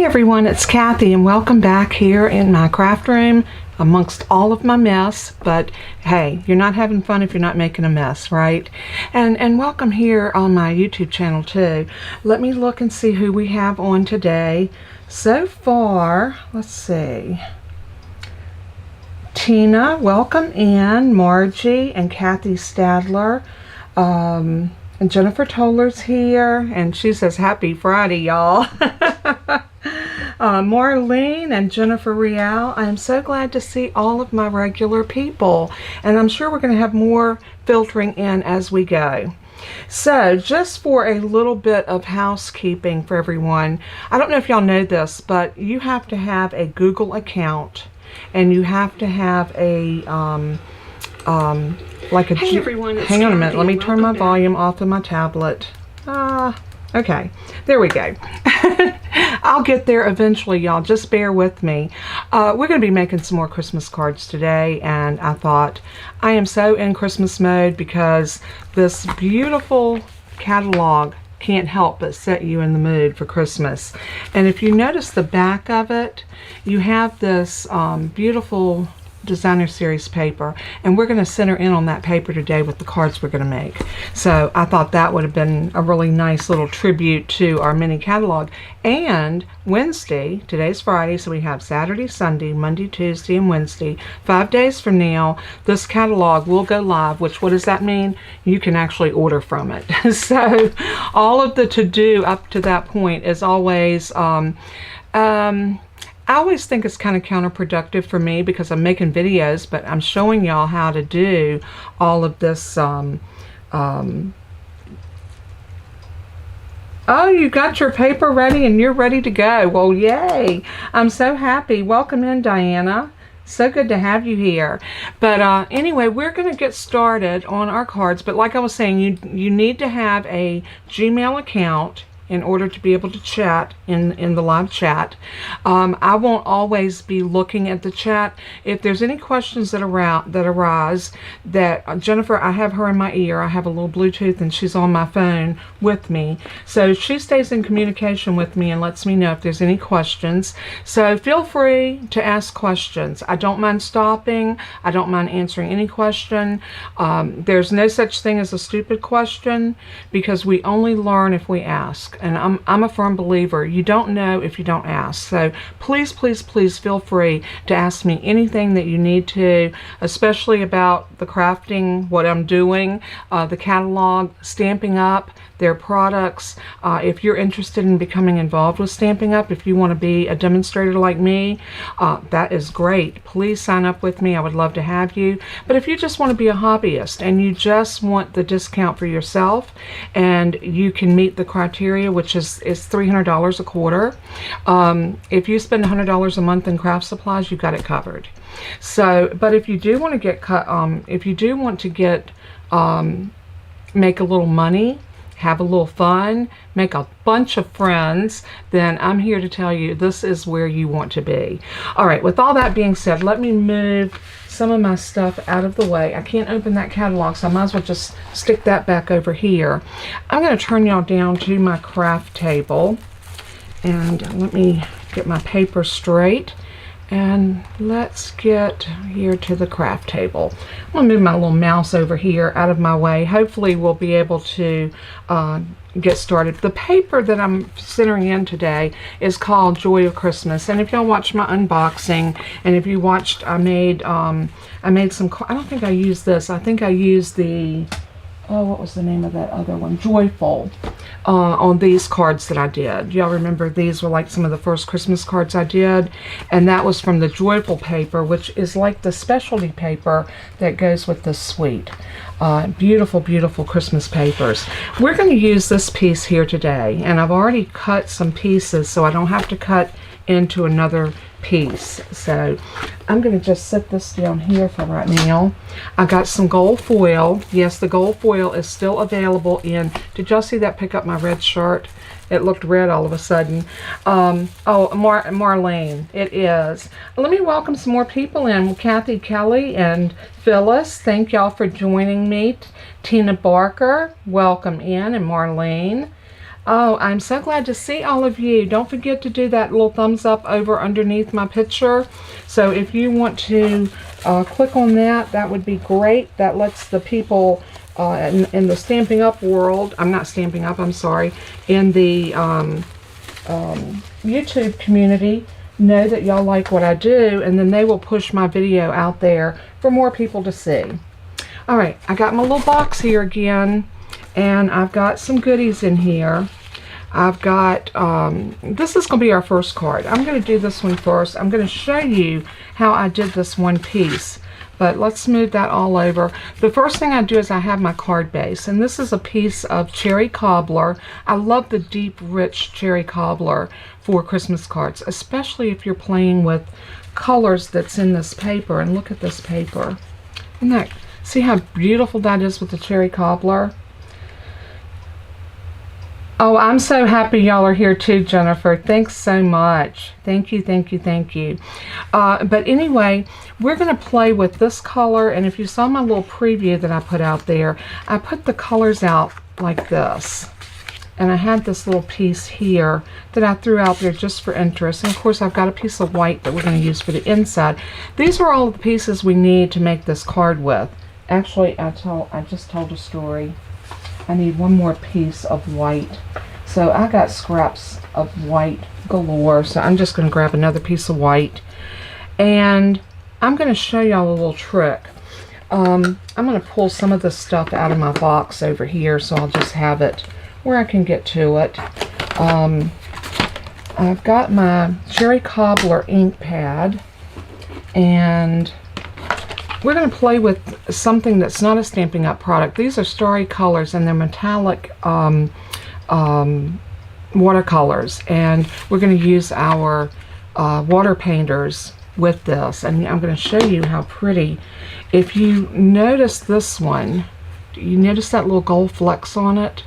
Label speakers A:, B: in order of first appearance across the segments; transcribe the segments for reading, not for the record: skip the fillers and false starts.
A: Hey everyone, it's Kathy and welcome back here in my craft room amongst all of my mess. But hey, you're not having fun if you're not making a mess, right? And welcome here on my YouTube channel too. Let me look and see who we have on today. So far, let's see. Tina, welcome in. Margie and Kathy Stadler. And Jennifer Toller's here, and she says, Happy Friday, y'all. Marlene and Jennifer Real, I am so glad to see all of my regular people, and I'm sure we're going to have more filtering in as we go. So just for a little bit of housekeeping for everyone, I don't know if y'all know this, but you have to have a Google account, and you have to have a hey everyone, hang on a minute, let me turn my volume off of my tablet. Okay, there we go. I'll get there eventually, y'all. Just bear with me. We're going to be making some more Christmas cards today, and I thought I am so in Christmas mode because this beautiful catalog can't help but set you in the mood for Christmas. And if you notice the back of it, you have this beautiful designer series paper, and we're going to center in on that paper today with the cards we're going to make. So I thought that would have been a really nice little tribute to our mini catalog. And Wednesday, today's Friday, so we have Saturday, Sunday, Monday, Tuesday, and Wednesday. 5 days from now, this catalog will go live, which what does that mean? You can actually order from it. So all of the to-do up to that point is always I always think it's kind of counterproductive for me because I'm making videos, but I'm showing y'all how to do all of this. Oh, you got your paper ready and you're ready to go. Well, yay. I'm so happy. Welcome in, Diana. So good to have you here. But anyway, we're going to get started on our cards. But like I was saying, you need to have a Gmail account in order to be able to chat in the live chat. I won't always be looking at the chat. If there's any questions that arise, Jennifer, I have her in my ear. I have a little Bluetooth and she's on my phone with me. So she stays in communication with me and lets me know if there's any questions. So feel free to ask questions. I don't mind stopping. I don't mind answering any question. There's no such thing as a stupid question because we only learn if we ask. And I'm a firm believer. You don't know if you don't ask. So please, please, please feel free to ask me anything that you need to, especially about the crafting, what I'm doing, the catalog, Stampin' Up, their products. If you're interested in becoming involved with Stampin' Up, if you want to be a demonstrator like me, that is great. Please sign up with me. I would love to have you. But if you just want to be a hobbyist and you just want the discount for yourself and you can meet the criteria, which is $300 a quarter. If you spend $100 a month in craft supplies, you've got it covered. So, but if you do want to get make a little money, have a little fun, make a bunch of friends, then I'm here to tell you this is where you want to be. All right, with all that being said, let me move some of my stuff out of the way. I can't open that catalog, so I might as well just stick that back over here. I'm going to turn y'all down to my craft table, and let me get my paper straight. And let's get here to the craft table. I'm going to move my little mouse over here out of my way. Hopefully we'll be able to get started. The paper that I'm centering in today is called Joy of Christmas. And if y'all watched my unboxing, and if you watched, I made some, I don't think I used this. I think I used the, what was the name of that other one? Joyful. On these cards that I did. Y'all remember these were like some of the first Christmas cards I did, and that was from the Joyful paper, which is like the specialty paper that goes with the suite. Beautiful, beautiful Christmas papers. We're going to use this piece here today, and I've already cut some pieces so I don't have to cut into another piece. So I'm going to just set this down here for right now. I got some gold foil. Yes, the gold foil is still available in, did y'all see that pick up my red shirt? It looked red all of a sudden. Marlene, it is. Let me welcome some more people in. Kathy Kelly and Phyllis, thank y'all for joining me. Tina Barker, welcome in, and Marlene. Oh, I'm so glad to see all of you. Don't forget to do that little thumbs up over underneath my picture. So if you want to click on that, that would be great. That lets the people in the Stampin' Up world, I'm not Stampin' Up, I'm sorry, in the YouTube community know that y'all like what I do, and then they will push my video out there for more people to see. Alright, I got my little box here again, and I've got some goodies in here. I've got, this is going to be our first card. I'm going to do this one first. I'm going to show you how I did this one piece. But let's smooth that all over. The first thing I do is I have my card base, and this is a piece of cherry cobbler. I love the deep, rich cherry cobbler for Christmas cards, especially if you're playing with colors that's in this paper. And look at this paper. Isn't that, see how beautiful that is with the cherry cobbler? Oh, I'm so happy y'all are here too, Jennifer. Thanks so much. Thank you, thank you, thank you. But anyway, we're going to play with this color, and if you saw my little preview that I put out there, I put the colors out like this. And I had this little piece here that I threw out there just for interest. And of course, I've got a piece of white that we're going to use for the inside. These are all the pieces we need to make this card with. Actually, I just told a story. I need one more piece of white. So I got scraps of white galore. So I'm just going to grab another piece of white. And I'm going to show y'all a little trick. I'm going to pull some of this stuff out of my box over here. So I'll just have it where I can get to it. I've got my cherry cobbler ink pad. And we're going to play with something that's not a Stampin' Up product. These are Starry Colors, and they're metallic watercolors. And we're going to use our water painters with this. And I'm going to show you how pretty. If you notice this one, you notice that little gold flecks on it?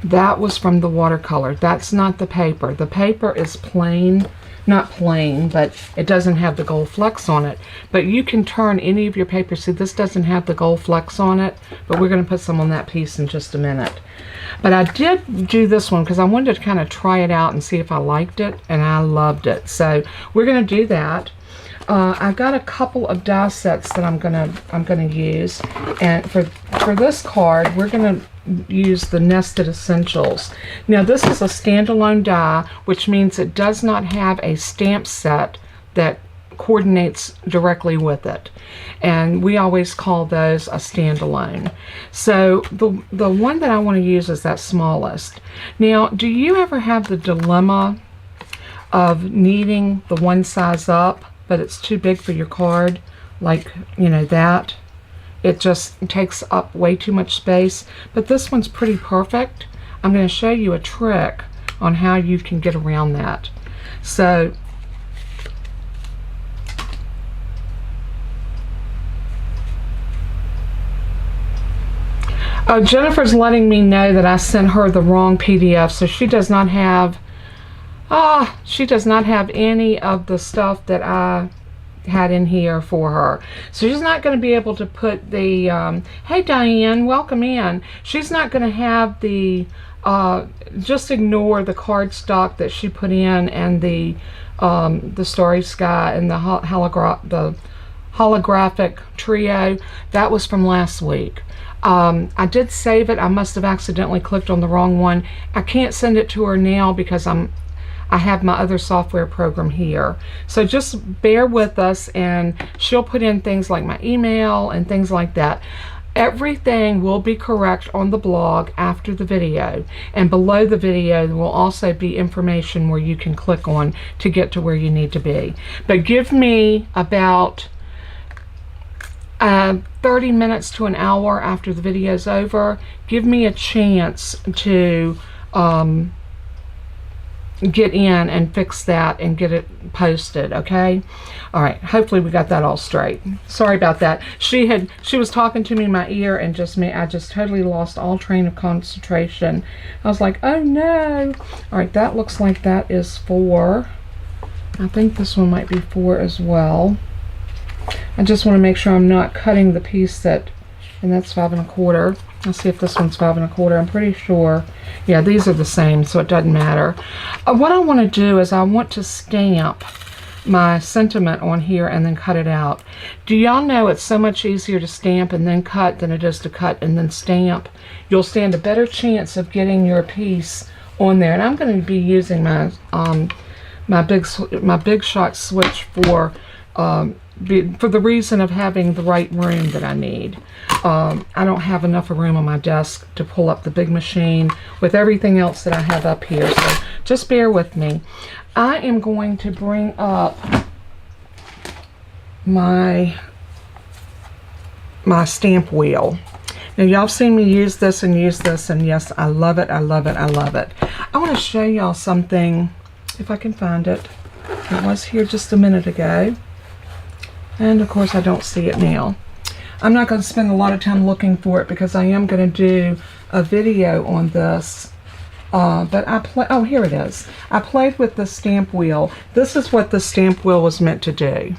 A: That was from the watercolor. That's not the paper. The paper is plain. Not plain, but it doesn't have the gold flecks on it. But you can turn any of your paper. See, this doesn't have the gold flecks on it, but we're going to put some on that piece in just a minute. But I did do this one because I wanted to kind of try it out and see if I liked it, and I loved it. So we're going to do that. I've got a couple of die sets that I'm gonna use, and for this card, we're gonna use the Nested Essentials. Now this is a standalone die, which means it does not have a stamp set that coordinates directly with it, and we always call those a standalone. So the one that I want to use is that smallest. Now, do you ever have the dilemma of needing the one size up, but it's too big for your card, like, you know, that? It just takes up way too much space. But this one's pretty perfect. I'm going to show you a trick on how you can get around that. So oh, Jennifer's letting me know that I sent her the wrong PDF, so she does not have any of the stuff that I had in here for her. So she's not going to be able to put the, hey Diane, welcome in. She's not going to have the, just ignore the cardstock that she put in and the Starry Sky and the holographic trio. That was from last week. I did save it. I must have accidentally clicked on the wrong one. I can't send it to her now because I have my other software program here. So just bear with us, and she'll put in things like my email and things like that. Everything will be correct on the blog after the video, and below the video will also be information where you can click on to get to where you need to be. But give me about 30 minutes to an hour after the video's over. Give me a chance to get in and fix that and get it posted, okay? All right, hopefully we got that all straight. Sorry about that. She was talking to me in my ear, and I just totally lost all train of concentration. I was like, oh no. All right, that looks like that is 4. I think this one might be 4 as well. I just want to make sure I'm not cutting the piece and that's 5 1/4. Let's see if this one's 5 1/4. I'm pretty sure. Yeah, these are the same, so it doesn't matter. What I want to do is I want to stamp my sentiment on here and then cut it out. Do y'all know it's so much easier to stamp and then cut than it is to cut and then stamp? You'll stand a better chance of getting your piece on there. And I'm going to be using my my big shot switch for the reason of having the right room that I need. I don't have enough room on my desk to pull up the big machine with everything else that I have up here, so just bear with me. I am going to bring up my stamp wheel. Now y'all seen me use this, and yes, I love it, I love it, I love it. I want to show y'all something, if I can find it. It was here just a minute ago, and of course I don't see it now. I'm not going to spend a lot of time looking for it because I am going to do a video on this. But oh, here it is. I played with the stamp wheel. This is what the stamp wheel was meant to do.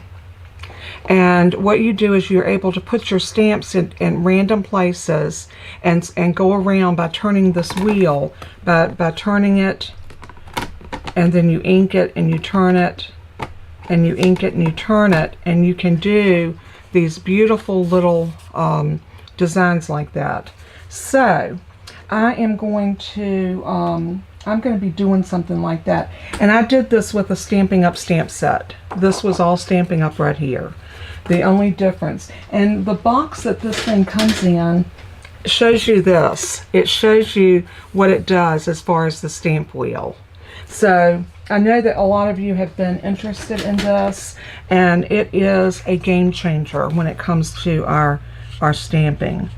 A: And what you do is you're able to put your stamps in random places and go around by turning this wheel, by turning it, and then you ink it and you turn it, and you ink it and you turn it, and you can do these beautiful little designs like that. So I am going to be doing something like that. And I did this with a Stampin' Up! Stamp set. This was all Stampin' Up! Right here. The only difference. And the box that this thing comes in shows you this. It shows you what it does as far as the stamp wheel. So I know that a lot of you have been interested in this, and it is a game changer when it comes to our stamping.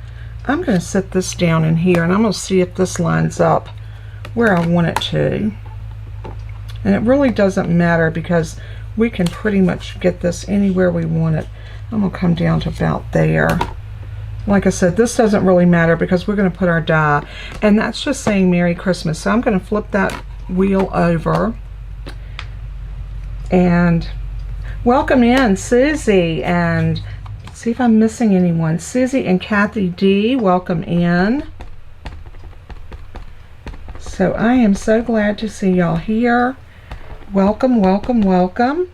A: I'm going to set this down in here, and I'm going to see if this lines up where I want it to. And it really doesn't matter because we can pretty much get this anywhere we want it. I'm going to come down to about there. Like I said, this doesn't really matter because we're going to put our die, and that's just saying Merry Christmas. So I'm going to flip that wheel over. And welcome in Susie, and see if I'm missing anyone. Susie and Kathy D, welcome in. So I am so glad to see y'all here. Welcome, welcome, welcome.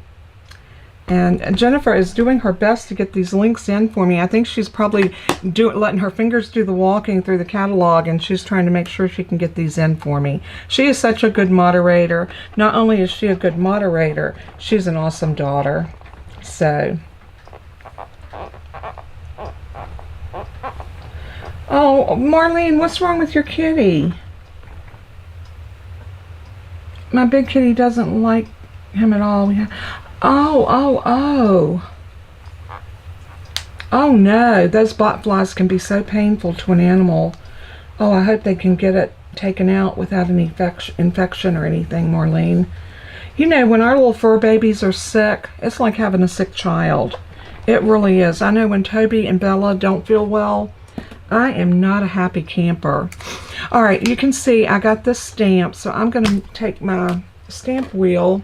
A: And Jennifer is doing her best to get these links in for me. I think she's probably letting her fingers do the walking through the catalog, and she's trying to make sure she can get these in for me. She is such a good moderator. Not only is she a good moderator, she's an awesome daughter. So, oh, Marlene, what's wrong with your kitty? My big kitty doesn't like him at all. Oh no, those bot flies can be so painful to an animal. Oh, I hope they can get it taken out without any infection or anything, Marlene. You know, when our little fur babies are sick, it's like having a sick child. It really is. I know when Toby and Bella don't feel well, I am not a happy camper. All right, you can see I got this stamp, so I'm going to take my stamp wheel,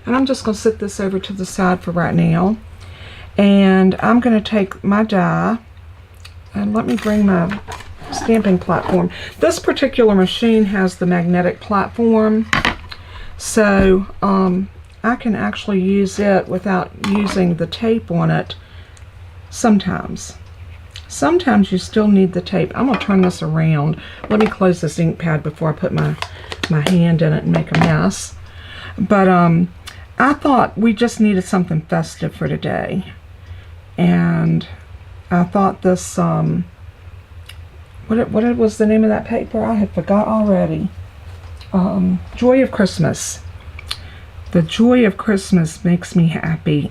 A: and I'm just going to set this over to the side for right now. And I'm going to take my die, and let me bring my stamping platform. This particular machine has the magnetic platform, so I can actually use it without using the tape on it sometimes. Sometimes you still need the tape. I'm going to turn this around. Let me close this ink pad before I put my hand in it and make a mess. But I thought we just needed something festive for today. And I thought this, what was the name of that paper? I had forgot already. Joy of Christmas. The joy of Christmas makes me happy.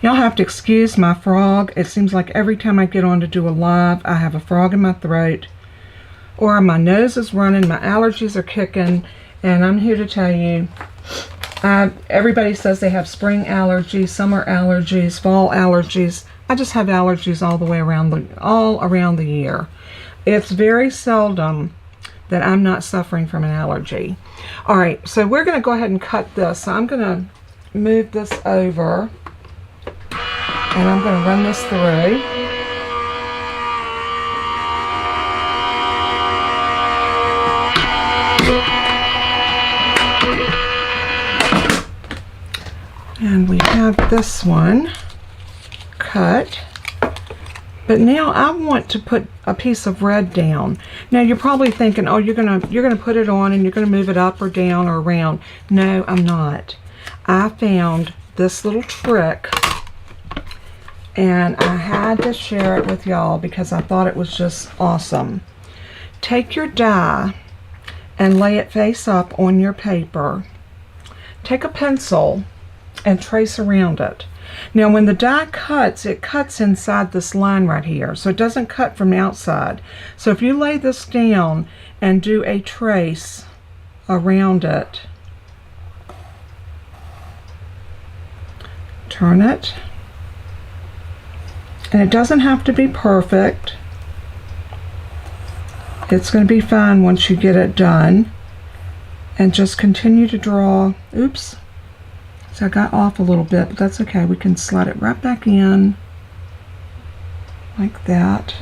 A: Y'all have to excuse my frog. It seems like every time I get on to do a live, I have a frog in my throat, or my nose is running, my allergies are kicking, and I'm here to tell you, everybody says they have spring allergies, summer allergies, fall allergies. I just have allergies all the way around the year. It's very seldom that I'm not suffering from an allergy. All right, so we're going to go ahead and cut this. So I'm going to move this over, and I'm going to run this through. have this one cut. But now I want to put a piece of red down. Now you're probably thinking, oh, you're gonna put it on and you're gonna move it up or down or around. No, I'm not. I found this little trick and I had to share it with y'all because I thought it was just awesome. Take your die and lay it face up on your paper. Take a pencil and trace around it. Now when the die cuts, it cuts inside this line right here, so it doesn't cut from the outside. So if you lay this down and do a trace around it, turn it, and it doesn't have to be perfect. It's going to be fine once you get it done. And just continue to draw. Oops. So I got off a little bit, but that's okay. We can slide it right back in like that.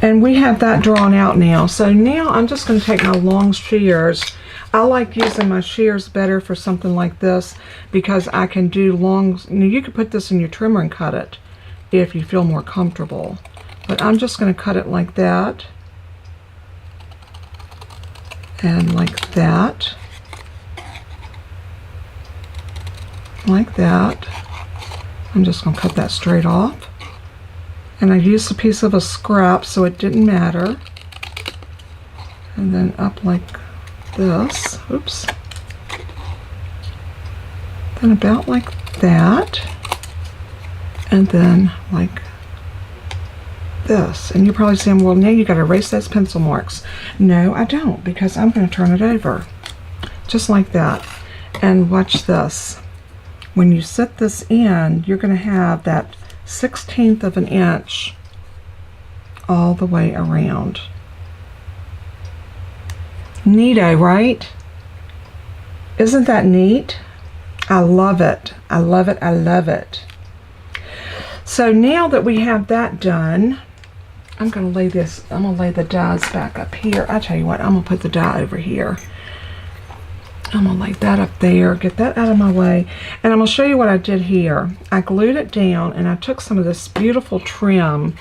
A: And we have that drawn out now. So now I'm just going to take my long shears. I like using my shears better for something like this because I can do long. You could put this in your trimmer and cut it if you feel more comfortable. But I'm just going to cut it like that. And like that. Like that. I'm just going to cut that straight off. And I used a piece of a scrap so it didn't matter. And then up like this. Oops. Then about like that. And then like this. And you're probably saying, well, now you got to erase those pencil marks. No, I don't, because I'm going to turn it over. Just like that. And watch this. When you set this in, you're going to have that 1/16 of an inch all the way around. Neato, right? Isn't that neat? I love it. I love it. I love it. So now that we have that done, I'm going to lay this, I'm going to lay the dies back up here. I tell you what, I'm going to put the die over here. I'm going to lay that up there, get that out of my way. And I'm going to show you what I did here. I glued it down and I took some of this beautiful trim.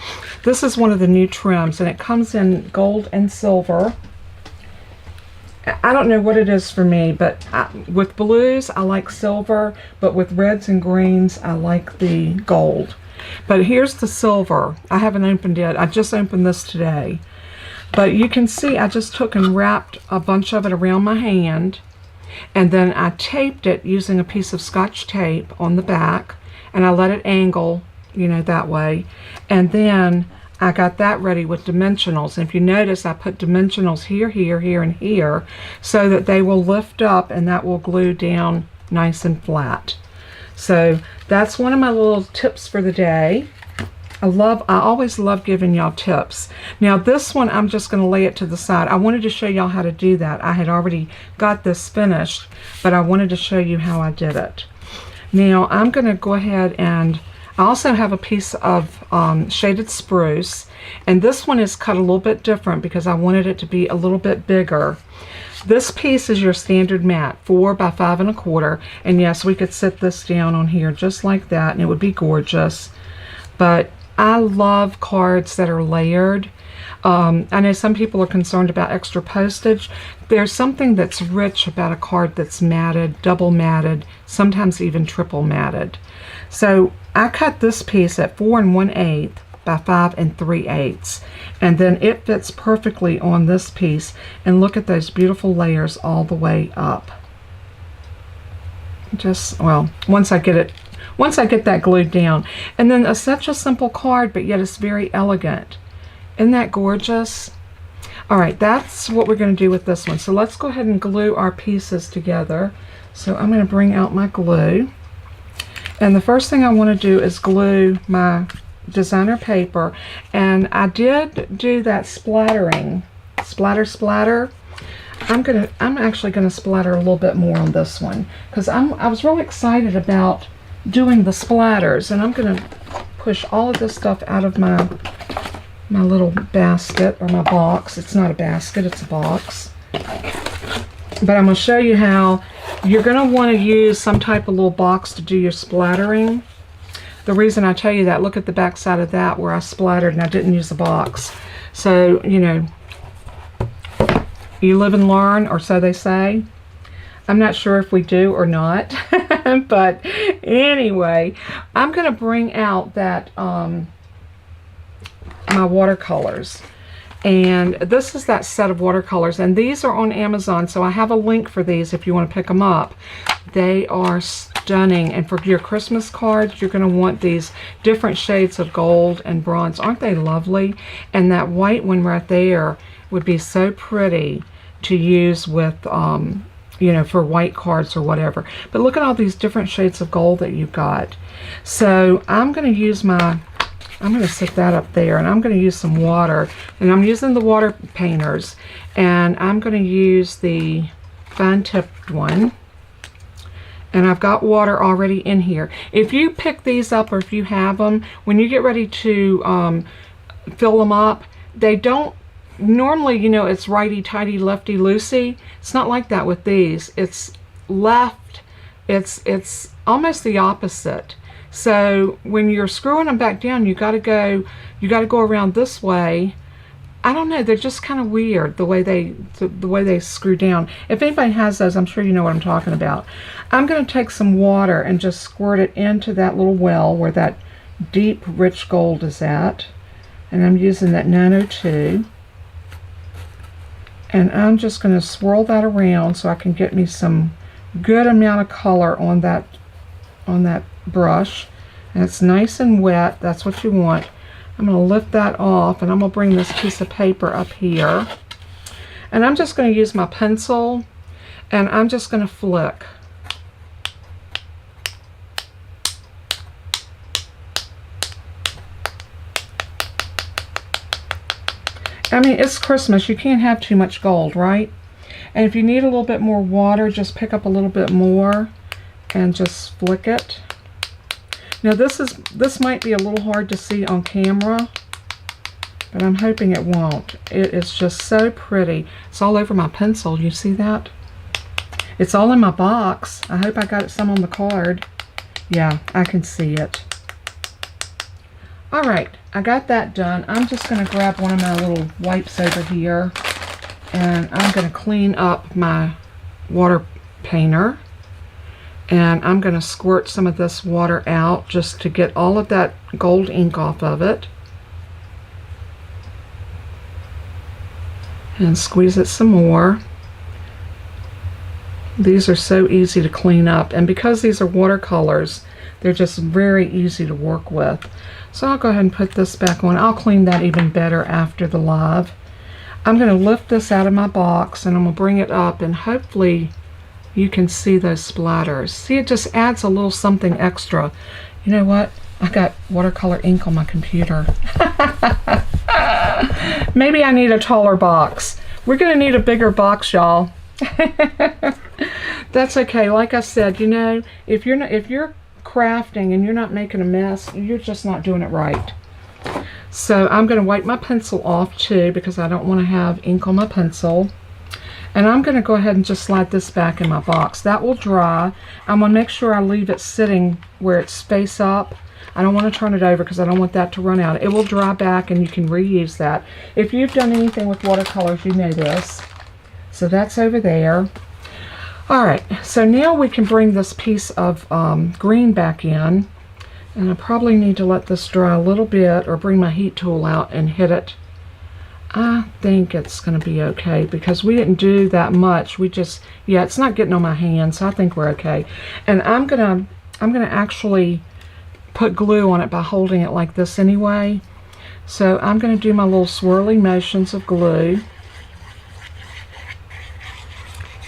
A: This is one of the new trims and it comes in gold and silver. I don't know what it is for me, but with blues I like silver, but with reds and greens I like the gold. But here's the silver. I haven't opened it. I just opened this today. But you can see I just took and wrapped a bunch of it around my hand. And then I taped it using a piece of Scotch tape on the back. And I let it angle, you know, that way. And then I got that ready with dimensionals. And if you notice, I put dimensionals here, here, here, and here. So that they will lift up and that will glue down nice and flat. So that's one of my little tips for the day. I always love giving y'all tips. Now this one, I'm just going to lay it to the side. I wanted to show y'all how to do that. I had already got this finished, but I wanted to show you how I did it. Now I'm going to go ahead and I also have a piece of shaded spruce, and this one is cut a little bit different because I wanted it to be a little bit bigger. This piece is your standard mat, 4 by 5 1/4, and yes, we could sit this down on here just like that and it would be gorgeous. But I love cards that are layered. I know some people are concerned about extra postage. There's something that's rich about a card that's matted, double matted, sometimes even triple matted. So I cut this piece at 4 1/8 by 5 3/8, and then it fits perfectly on this piece. And look at those beautiful layers all the way up. Just, well, once I get that glued down. And then such a simple card, but yet it's very elegant. Isn't that gorgeous? All right, that's what we're going to do with this one. So let's go ahead and glue our pieces together. So I'm going to bring out my glue. And the first thing I want to do is glue my designer paper. And I did do that splattering. Splatter. I'm actually going to splatter a little bit more on this one because I was really excited about doing the splatters, and I'm going to push all of this stuff out of my little basket or my box. It's not a basket, it's a box. But I'm going to show you how You're going to want to use some type of little box to do your splattering. The reason I tell you that, look at the back side of that where I splattered and I didn't use a box. So, you know, you live and learn, or so they say. I'm not sure if we do or not. But anyway, I'm going to bring out that my watercolors. And this is that set of watercolors, and these are on Amazon, so I have a link for these if you want to pick them up. They are stunning, and for your Christmas cards, you're going to want these different shades of gold and bronze. Aren't they lovely? And that white one right there would be so pretty to use with, you know, for white cards or whatever. But look at all these different shades of gold that you've got. So I'm going to use I'm going to sit that up there, and I'm going to use some water, and I'm using the water painters, and I'm going to use the fine tipped one, and I've got water already in here. If you pick these up, or if you have them, when you get ready to fill them up, they don't normally, you know, it's righty-tighty, lefty-loosey. It's not like that with these. It's left, it's almost the opposite. So when you're screwing them back down, you got to go around this way. I don't know, they're just kind of weird the way they screw down. If anybody has those, I'm sure you know what I'm talking about. I'm going to take some water and just squirt it into that little well where that deep rich gold is at, and I'm using that 902, and I'm just going to swirl that around so I can get me some good amount of color on that brush, and it's nice and wet. That's what you want. I'm going to lift that off, and I'm going to bring this piece of paper up here, and I'm just going to use my pencil, and I'm just going to flick. I mean, it's Christmas. You can't have too much gold, right? And if you need a little bit more water, just pick up a little bit more and just flick it. Now this might be a little hard to see on camera, but I'm hoping it won't. It is just so pretty. It's all over my pencil. You see that? It's all in my box. I hope I got it some on the card. Yeah, I can see it. All right, I got that done. I'm just going to grab one of my little wipes over here, and I'm going to clean up my water painter. And I'm going to squirt some of this water out just to get all of that gold ink off of it. And squeeze it some more. These are so easy to clean up. And because these are watercolors, they're just very easy to work with. So I'll go ahead and put this back on. I'll clean that even better after the live. I'm going to lift this out of my box, and I'm going to bring it up, and hopefully you can see those splatters. See, it just adds a little something extra. You know what? I got watercolor ink on my computer. Maybe I need a taller box. We're going to need a bigger box, y'all. That's okay. Like I said, you know, if you're crafting and you're not making a mess, you're just not doing it right. So I'm going to wipe my pencil off too, because I don't want to have ink on my pencil. And I'm going to go ahead and just slide this back in my box. That will dry. I'm going to make sure I leave it sitting where it's face up. I don't want to turn it over because I don't want that to run out. It will dry back, and you can reuse that. If you've done anything with watercolors, you know this. So that's over there. All right, so now we can bring this piece of green back in. And I probably need to let this dry a little bit, or bring my heat tool out and hit it. I think it's going to be okay because we didn't do that much. We just, yeah, it's not getting on my hands, so I think we're okay. And I'm gonna actually put glue on it by holding it like this anyway. So I'm gonna do my little swirly motions of glue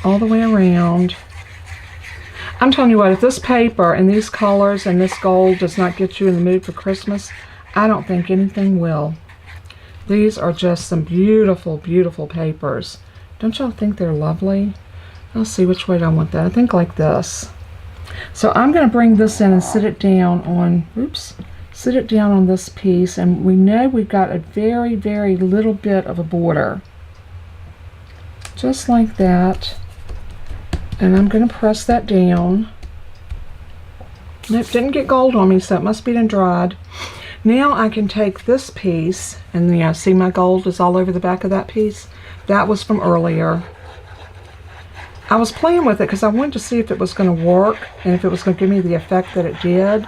A: all the way around. I'm telling you what, if this paper and these colors and this gold does not get you in the mood for Christmas, I don't think anything will. These are just some beautiful, beautiful papers. Don't y'all think they're lovely? Let's see, which way do I want that? I think like this. So I'm going to bring this in and sit it down on, sit it down on this piece, and we know we've got a very, very little bit of a border. Just like that. And I'm going to press that down. Nope, didn't get gold on me, so it must be done dried. Now I can take this piece, and yeah, see my gold is all over the back of that piece? That was from earlier. I was playing with it because I wanted to see if it was going to work and if it was going to give me the effect that it did.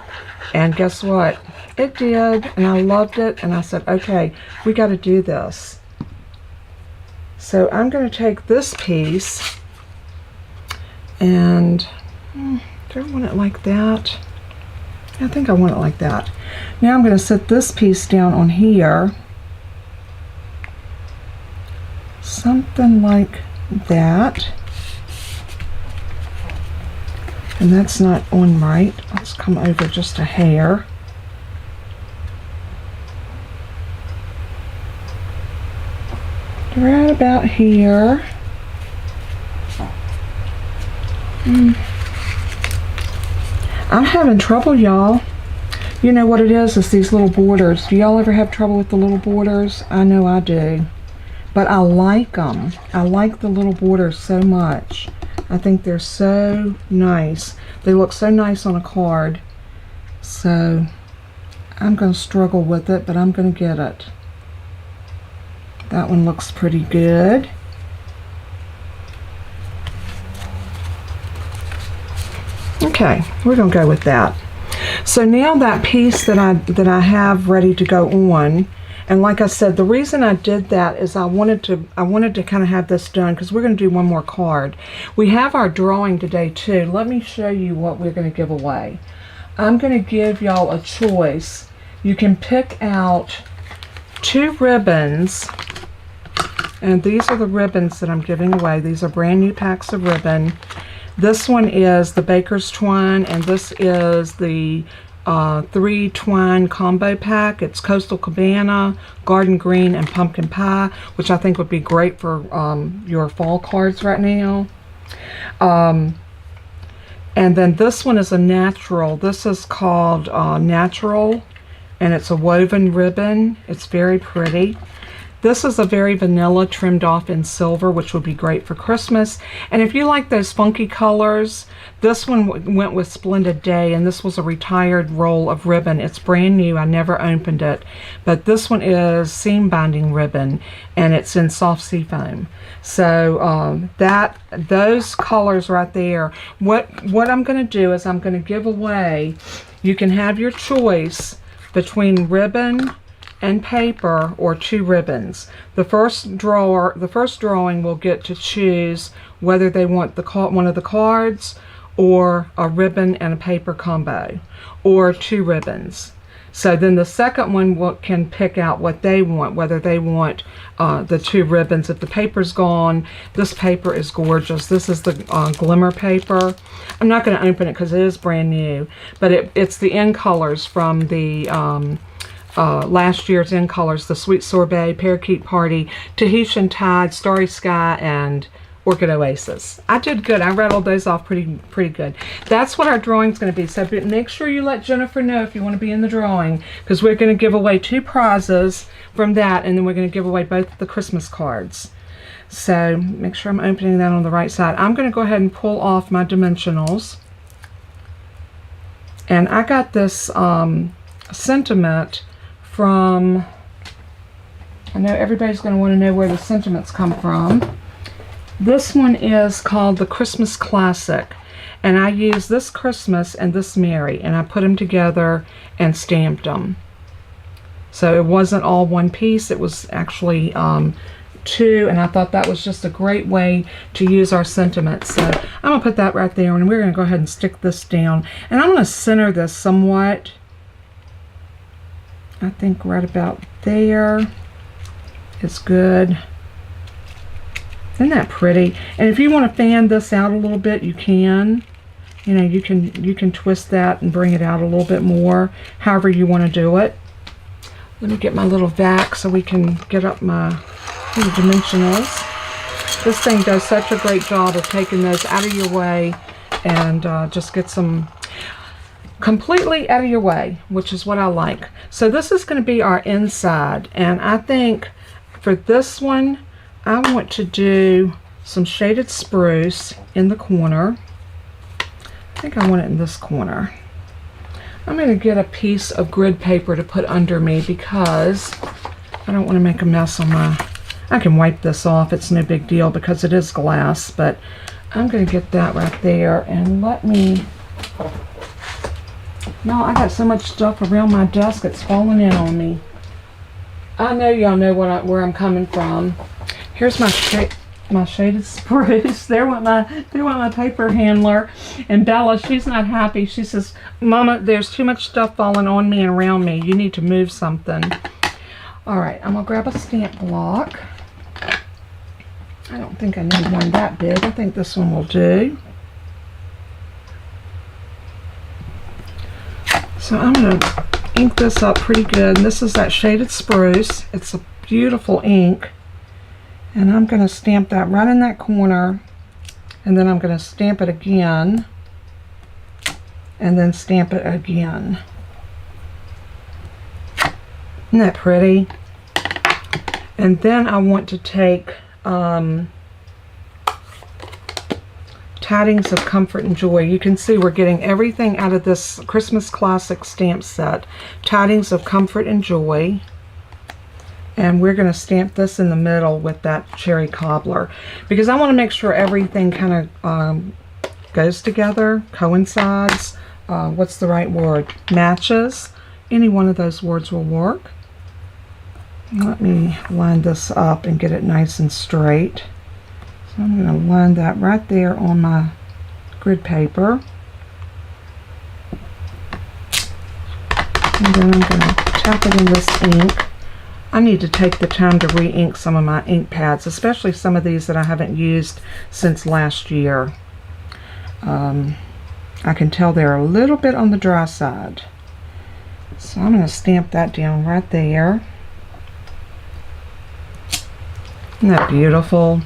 A: And guess what? It did, and I loved it, and I said, okay, we got to do this. So I'm going to take this piece, and do I want it like that? I think I want it like that. Now I'm going to set this piece down on here. Something like that. And that's not on right. Let's come over just a hair. Right about here. I'm having trouble, y'all. You know what it is these little borders. Do y'all ever have trouble with the little borders? I know I do. But I like them. I like the little borders so much. I think they're so nice. They look so nice on a card. So I'm going to struggle with it, but I'm going to get it. That one looks pretty good. Okay, we're going to go with that. So now that piece that I have ready to go on, and like I said, the reason I did that is I wanted to kind of have this done because we're going to do one more card. We have our drawing today too. Let me show you what we're going to give away. I'm going to give y'all a choice. You can pick out 2 ribbons, and these are the ribbons that I'm giving away. These are brand new packs of ribbon. This one is the Baker's Twine, and this is the 3 twine combo pack. It's Coastal Cabana, Garden Green, and Pumpkin Pie, which I think would be great for your fall cards right now. And then this one is a natural. This is called Natural, and it's a woven ribbon. It's very pretty. This is a very vanilla trimmed off in silver, which would be great for Christmas. And if you like those funky colors, this one went with Splendid Day, and this was a retired roll of ribbon. It's brand new. I never opened it. But this one is seam binding ribbon, and it's in soft seafoam. So those colors right there, what I'm going to do is I'm going to give away, you can have your choice between ribbon and paper or 2 ribbons. The first drawing will get to choose whether they want one of the cards or a ribbon and a paper combo, or 2 ribbons. So then the second one can pick out what they want, whether they want the 2 ribbons. If the paper's gone, this paper is gorgeous. This is the glimmer paper. I'm not going to open it because it is brand new, but it's the in colors from the last year's in colors, the Sweet Sorbet, Parakeet Party, Tahitian Tide, Starry Sky, and Orchid Oasis. I did good. I rattled those off pretty good. That's what our drawing's going to be. So make sure you let Jennifer know if you want to be in the drawing, because we're going to give away 2 prizes from that, and then we're going to give away both the Christmas cards. So make sure I'm opening that on the right side. I'm going to go ahead and pull off my dimensionals. And I got this sentiment from, I know everybody's going to want to know where the sentiments come from. This one is called the Christmas Classic, and I used this Christmas and this Mary, and I put them together and stamped them. So it wasn't all one piece, it was actually 2, and I thought that was just a great way to use our sentiments. So I'm going to put that right there, and we're going to go ahead and stick this down. And I'm going to center this somewhat. I think right about there is good. Isn't that pretty? And if you want to fan this out a little bit, you can. You know, you can twist that and bring it out a little bit more, however you want to do it. Let me get my little vac so we can get up my dimensionals. This thing does such a great job of taking those out of your way and just get some completely out of your way, which is what I like. So this is going to be our inside, and I think for this one I want to do some shaded spruce in the corner. I think I want it in this corner. I'm going to get a piece of grid paper to put under me because I don't want to make a mess on my... I can wipe this off. It's no big deal because it is glass, but I'm going to get that right there. And let me... No, I got so much stuff around my desk it's falling in on me. I know y'all know where I'm coming from. Here's my shaded spruce. There went my paper handler. And Bella, she's not happy. She says, Mama, there's too much stuff falling on me and around me. You need to move something. All right, I'm gonna grab a stamp block. I don't think I need one that big. I think this one will do. So I'm gonna ink this up pretty good. And this is that shaded spruce. It's a beautiful ink. And I'm going to stamp that right in that corner, and then I'm going to stamp it again, and then stamp it again. Isn't that pretty? And then I want to take Tidings of Comfort and Joy. You can see we're getting everything out of this Christmas Classic stamp set. Tidings of Comfort and Joy. And we're going to stamp this in the middle with that cherry cobbler because I want to make sure everything kind of goes together, coincides. What's the right word? Matches. Any one of those words will work. Let me line this up and get it nice and straight. So I'm going to line that right there on my grid paper. And then I'm going to tap it in this ink. I need to take the time to re-ink some of my ink pads, especially some of these that I haven't used since last year. I can tell they're a little bit on the dry side. So I'm going to stamp that down right there. Isn't that beautiful?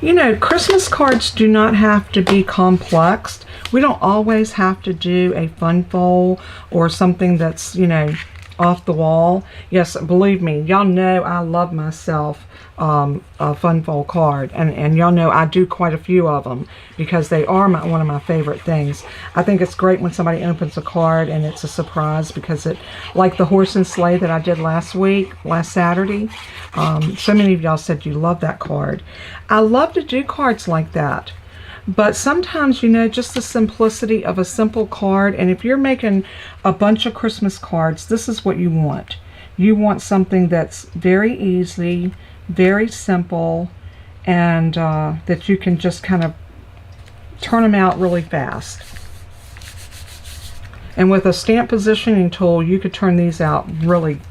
A: You know, Christmas cards do not have to be complex. We don't always have to do a fun fold or something that's, you know, off the wall. Yes, believe me, y'all know I love myself a fun fold card, and y'all know I do quite a few of them because they are one of my favorite things. I think it's great when somebody opens a card and it's a surprise because it, like the horse and sleigh that I did last Saturday, so many of y'all said you love that card. I love to do cards like that. But sometimes, you know, just the simplicity of a simple card, and if you're making a bunch of Christmas cards, this is what you want. You want something that's very easy, very simple, and that you can just kind of turn them out really fast. And with a stamp positioning tool, you could turn these out really,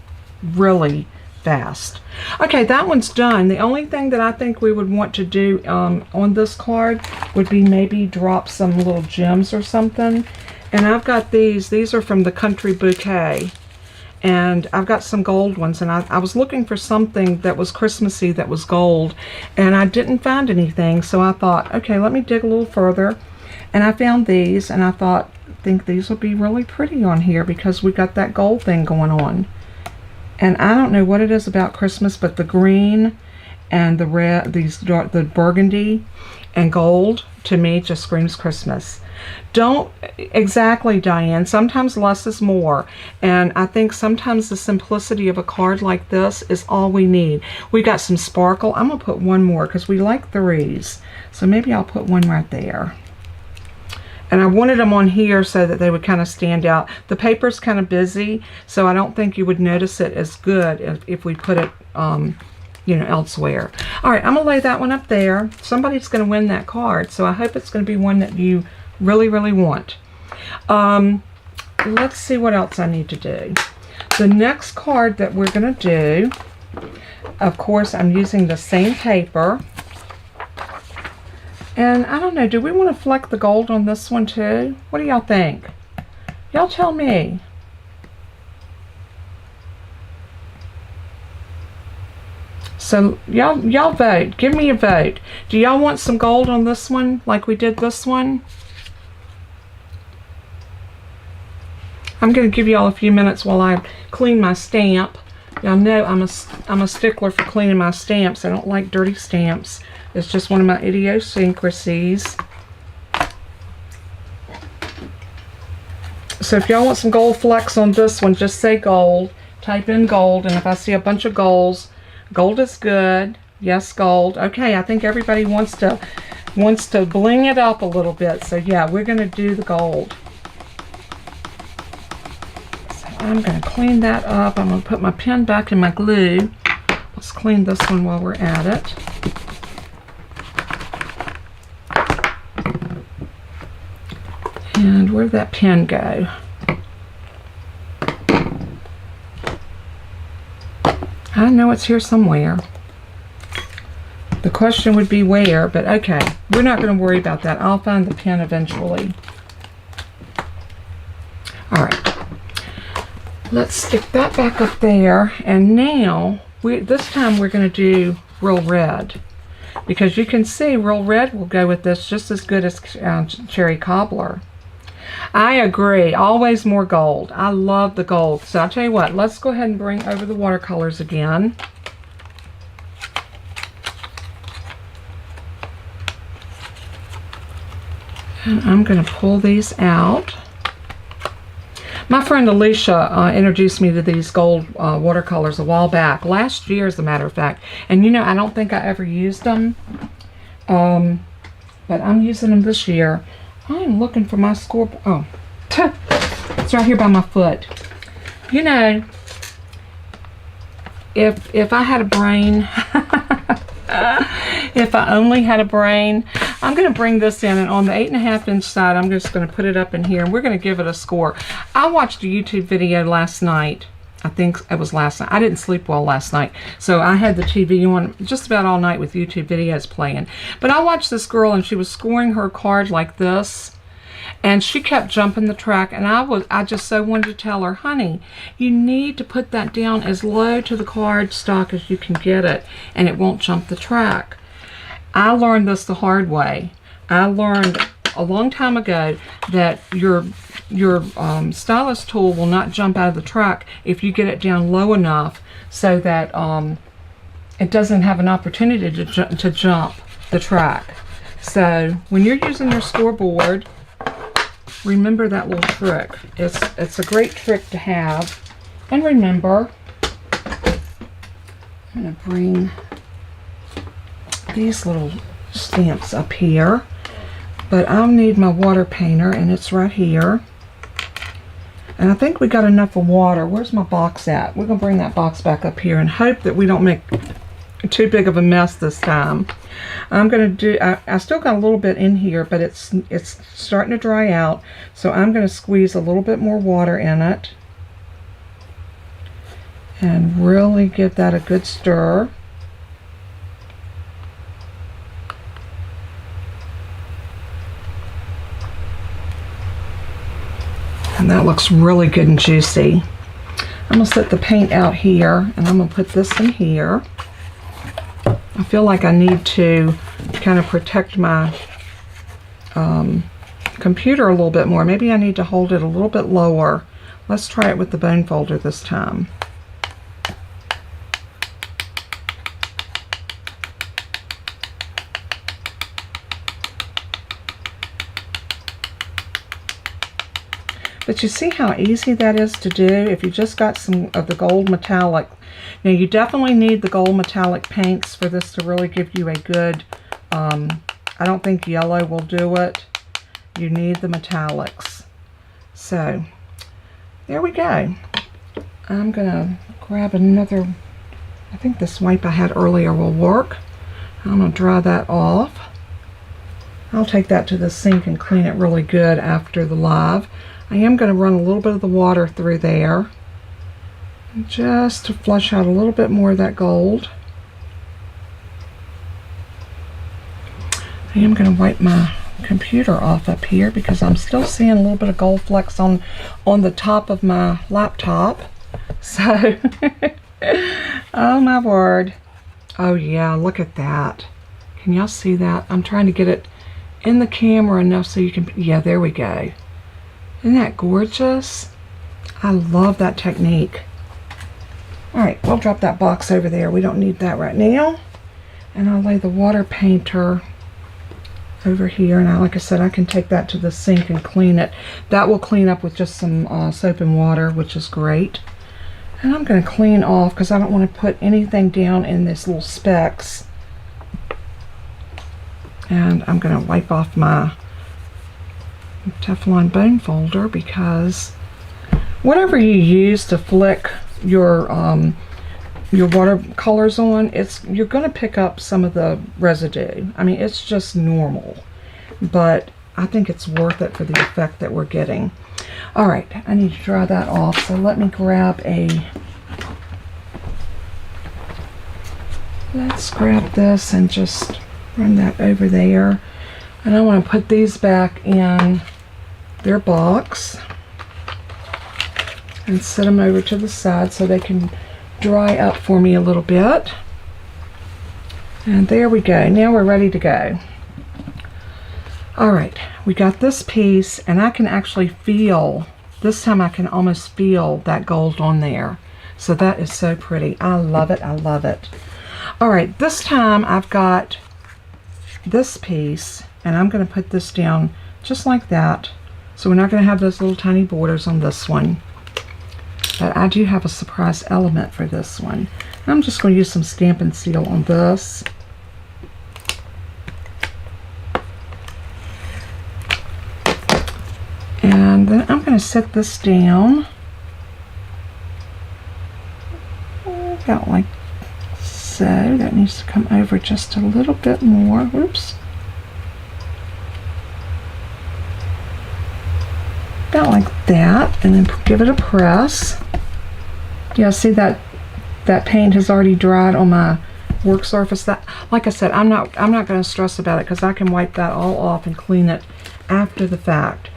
A: really fast. Okay, that one's done. The only thing that I think we would want to do on this card would be maybe drop some little gems or something. And I've got these are from the Country Bouquet, and I've got some gold ones, and I was looking for something that was Christmassy that was gold, and I didn't find anything, so I thought, okay, let me dig a little further, and I found these, and I think these will be really pretty on here because we got that gold thing going on. And I don't know what it is about Christmas, but the green and the red, the burgundy and gold, to me, just screams Christmas. Don't exactly, Diane. Sometimes less is more. And I think sometimes the simplicity of a card like this is all we need. We got some sparkle. I'm going to put one more because we like threes. So maybe I'll put one right there. And I wanted them on here so that they would kind of stand out. The paper's kind of busy, so I don't think you would notice it as good if we put it, you know, elsewhere. All right, I'm going to lay that one up there. Somebody's going to win that card, so I hope it's going to be one that you really, really want. Let's see what else I need to do. The next card that we're going to do, of course, I'm using the same paper. And I don't know, do we want to fleck the gold on this one too? What do y'all think? Y'all tell me. So y'all vote. Give me a vote. Do y'all want some gold on this one like we did this one? I'm going to give y'all a few minutes while I clean my stamp. Y'all know I'm a stickler for cleaning my stamps. I don't like dirty stamps. It's just one of my idiosyncrasies. So if y'all want some gold flecks on this one, just say gold. Type in gold, and if I see a bunch of golds, gold is good. Yes, gold. Okay, I think everybody wants to bling it up a little bit. So yeah, we're going to do the gold. So I'm going to clean that up. I'm going to put my pen back in my glue. Let's clean this one while we're at it. And where'd that pen go? I know it's here somewhere. The question would be where, but okay. We're not going to worry about that. I'll find the pen eventually. Alright. Let's stick that back up there. And now, this time we're going to do real red. Because you can see real red will go with this just as good as cherry cobbler. I agree. Always more gold. I love the gold. So I'll tell you what. Let's go ahead and bring over the watercolors again. And I'm going to pull these out. My friend Alicia introduced me to these gold watercolors a while back. Last year, as a matter of fact. And you know, I don't think I ever used them. But I'm using them this year. I'm looking for my score. Oh, it's right here by my foot. You know, if I had a brain, if I only had a brain, I'm going to bring this in, and on the 8.5 inch side, I'm just going to put it up in here, and we're going to give it a score. I watched a YouTube video last night. I think it was last night. I didn't sleep well last night, so I had the TV on just about all night with YouTube videos playing. But I watched this girl, and she was scoring her card like this, and she kept jumping the track, and I just so wanted to tell her, honey, you need to put that down as low to the card stock as you can get it, and it won't jump the track. I learned this the hard way. I learned a long time ago that your stylus tool will not jump out of the track if you get it down low enough so that it doesn't have an opportunity to jump the track. So when you're using your scoreboard, remember that little trick. It's a great trick to have. And remember, I'm going to bring these little stamps up here. But I'll need my water painter, and it's right here. And I think we got enough of water. Where's my box at? We're going to bring that box back up here and hope that we don't make too big of a mess this time. I'm going to do, I still got a little bit in here, but it's starting to dry out. So I'm going to squeeze a little bit more water in it. And really give that a good stir. And that looks really good and juicy. I'm going to set the paint out here, and I'm going to put this in here. I feel like I need to kind of protect my computer a little bit more. Maybe I need to hold it a little bit lower. Let's try it with the bone folder this time. But you see how easy that is to do if you just got some of the gold metallic. Now you definitely need the gold metallic paints for this to really give you a good, I don't think yellow will do it. You need the metallics. So there we go. I'm going to grab another, I think this wipe I had earlier will work. I'm going to dry that off. I'll take that to the sink and clean it really good after the live. I am going to run a little bit of the water through there just to flush out a little bit more of that gold. I am going to wipe my computer off up here because I'm still seeing a little bit of gold flecks on the top of my laptop. So, oh my word. Oh yeah, look at that. Can y'all see that? I'm trying to get it in the camera enough so you can, yeah, there we go. Isn't that gorgeous? I love that technique. Alright, we'll drop that box over there. We don't need that right now. And I'll lay the water painter over here, and like I said, I can take that to the sink and clean it. That will clean up with just some soap and water, which is great. And I'm going to clean off because I don't want to put anything down in this little specks. And I'm going to wipe off my Teflon bone folder, because whatever you use to flick your watercolors on, you're going to pick up some of the residue. I mean, it's just normal, but I think it's worth it for the effect that we're getting. All right, I need to dry that off, so let me grab let's grab this and just run that over there. And I want to put these back in their box and set them over to the side so they can dry up for me a little bit. And there we go. Now we're ready to go. All right, we got this piece, and I can actually feel, this time I can almost feel that gold on there. So that is so pretty. I love it. I love it. All right, this time I've got this piece, and I'm going to put this down just like that. So we're not going to have those little tiny borders on this one. But I do have a surprise element for this one. I'm just going to use some Stampin' Seal on this. And then I'm going to set this down about like so. That needs to come over just a little bit more. Whoops. About like that, and then give it a press. Yeah, see that paint has already dried on my work surface. That, like I said, I'm not going to stress about it because I can wipe that all off and clean it after the fact.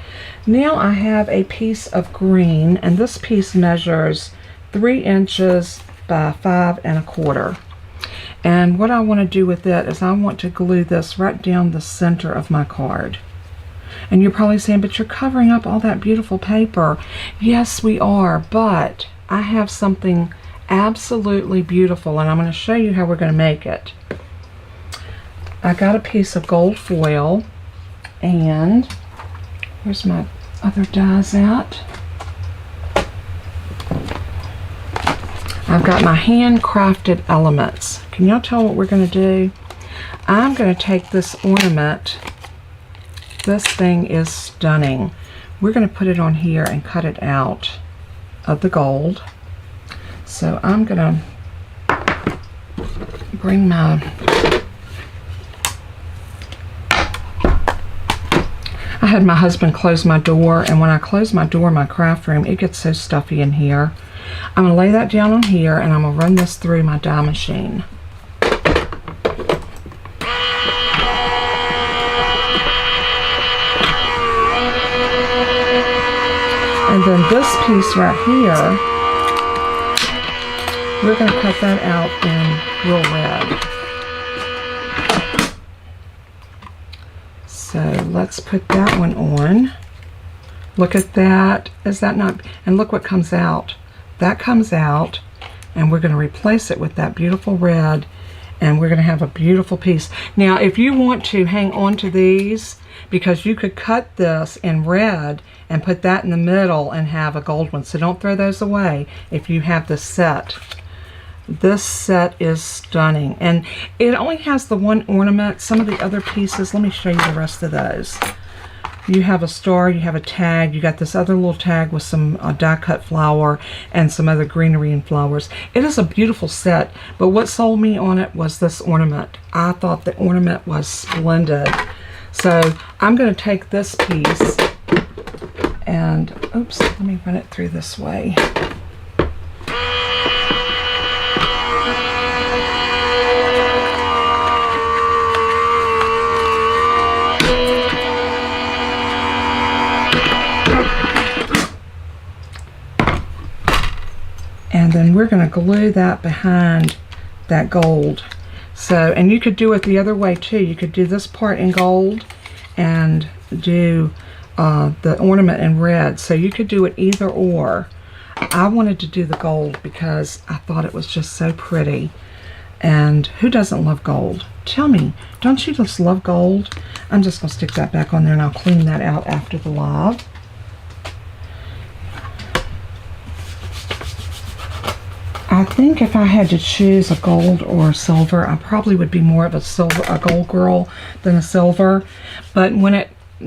A: Now I have a piece of green, and this piece measures 3 inches by 5 1/4. And what I want to do with it is I want to glue this right down the center of my card. And you're probably saying, but you're covering up all that beautiful paper. Yes, we are, but I have something absolutely beautiful, and I'm going to show you how we're going to make it. I got a piece of gold foil, and where's my other dies at? I've got my handcrafted elements. Can y'all tell what we're going to do? I'm going to take this ornament. This thing is stunning. We're going to put it on here and cut it out of the gold. So I'm going to bring my, I had my husband close my door, and when I close my door in my craft room, it gets so stuffy in here. I'm going to lay that down on here, and I'm going to run this through my die machine. And then this piece right here, we're going to cut that out in real red. So let's put that one on. Look at that. Is that not? And look what comes out. That comes out, and we're going to replace it with that beautiful red, and we're going to have a beautiful piece. Now, if you want to hang on to these, because you could cut this in red and put that in the middle and have a gold one. So don't throw those away if you have this set. This set is stunning, and it only has the one ornament. Some of the other pieces, let me show you the rest of those. You have a star, you have a tag, you got this other little tag with some die cut flower and some other greenery and flowers. It is a beautiful set, but what sold me on it was this ornament. I thought the ornament was splendid. So I'm going to take this piece and, oops, let me run it through this way. And then we're going to glue that behind that gold. So, and you could do it the other way too. You could do this part in gold and do the ornament in red. So you could do it either or. I wanted to do the gold because I thought it was just so pretty. And who doesn't love gold? Tell me, don't you just love gold? I'm just going to stick that back on there and I'll clean that out after the live. I think if I had to choose a gold or a silver, I probably would be more of a gold girl than a silver. But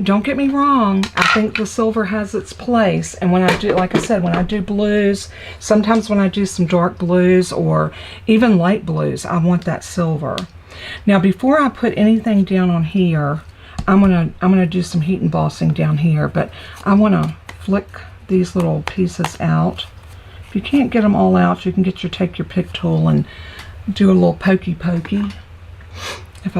A: don't get me wrong, I think the silver has its place. And when I do, like I said, when I do blues, sometimes when I do some dark blues or even light blues, I want that silver. Now, before I put anything down on here, I'm gonna do some heat embossing down here, but I want to flick these little pieces out. If you can't get them all out, you can take your pick tool and do a little pokey. If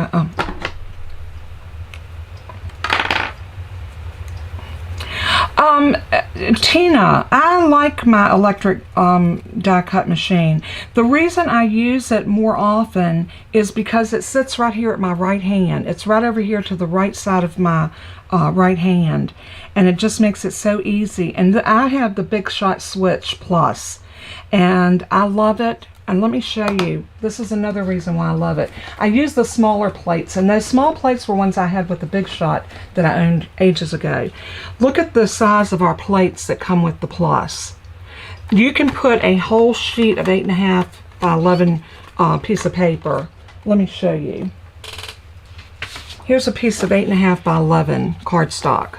A: Tina, I like my electric die cut machine. The reason I use it more often is because it sits right here at my right hand. It's right over here to the right side of my right hand, and it just makes it so easy. And I have the Big Shot Switch Plus, and I love it. And let me show you. This is another reason why I love it. I use the smaller plates, and those small plates were ones I had with the Big Shot that I owned ages ago. Look at the size of our plates that come with the Plus. You can put a whole sheet of 8.5 by 11 piece of paper. Let me show you. Here's a piece of 8.5 by 11 cardstock,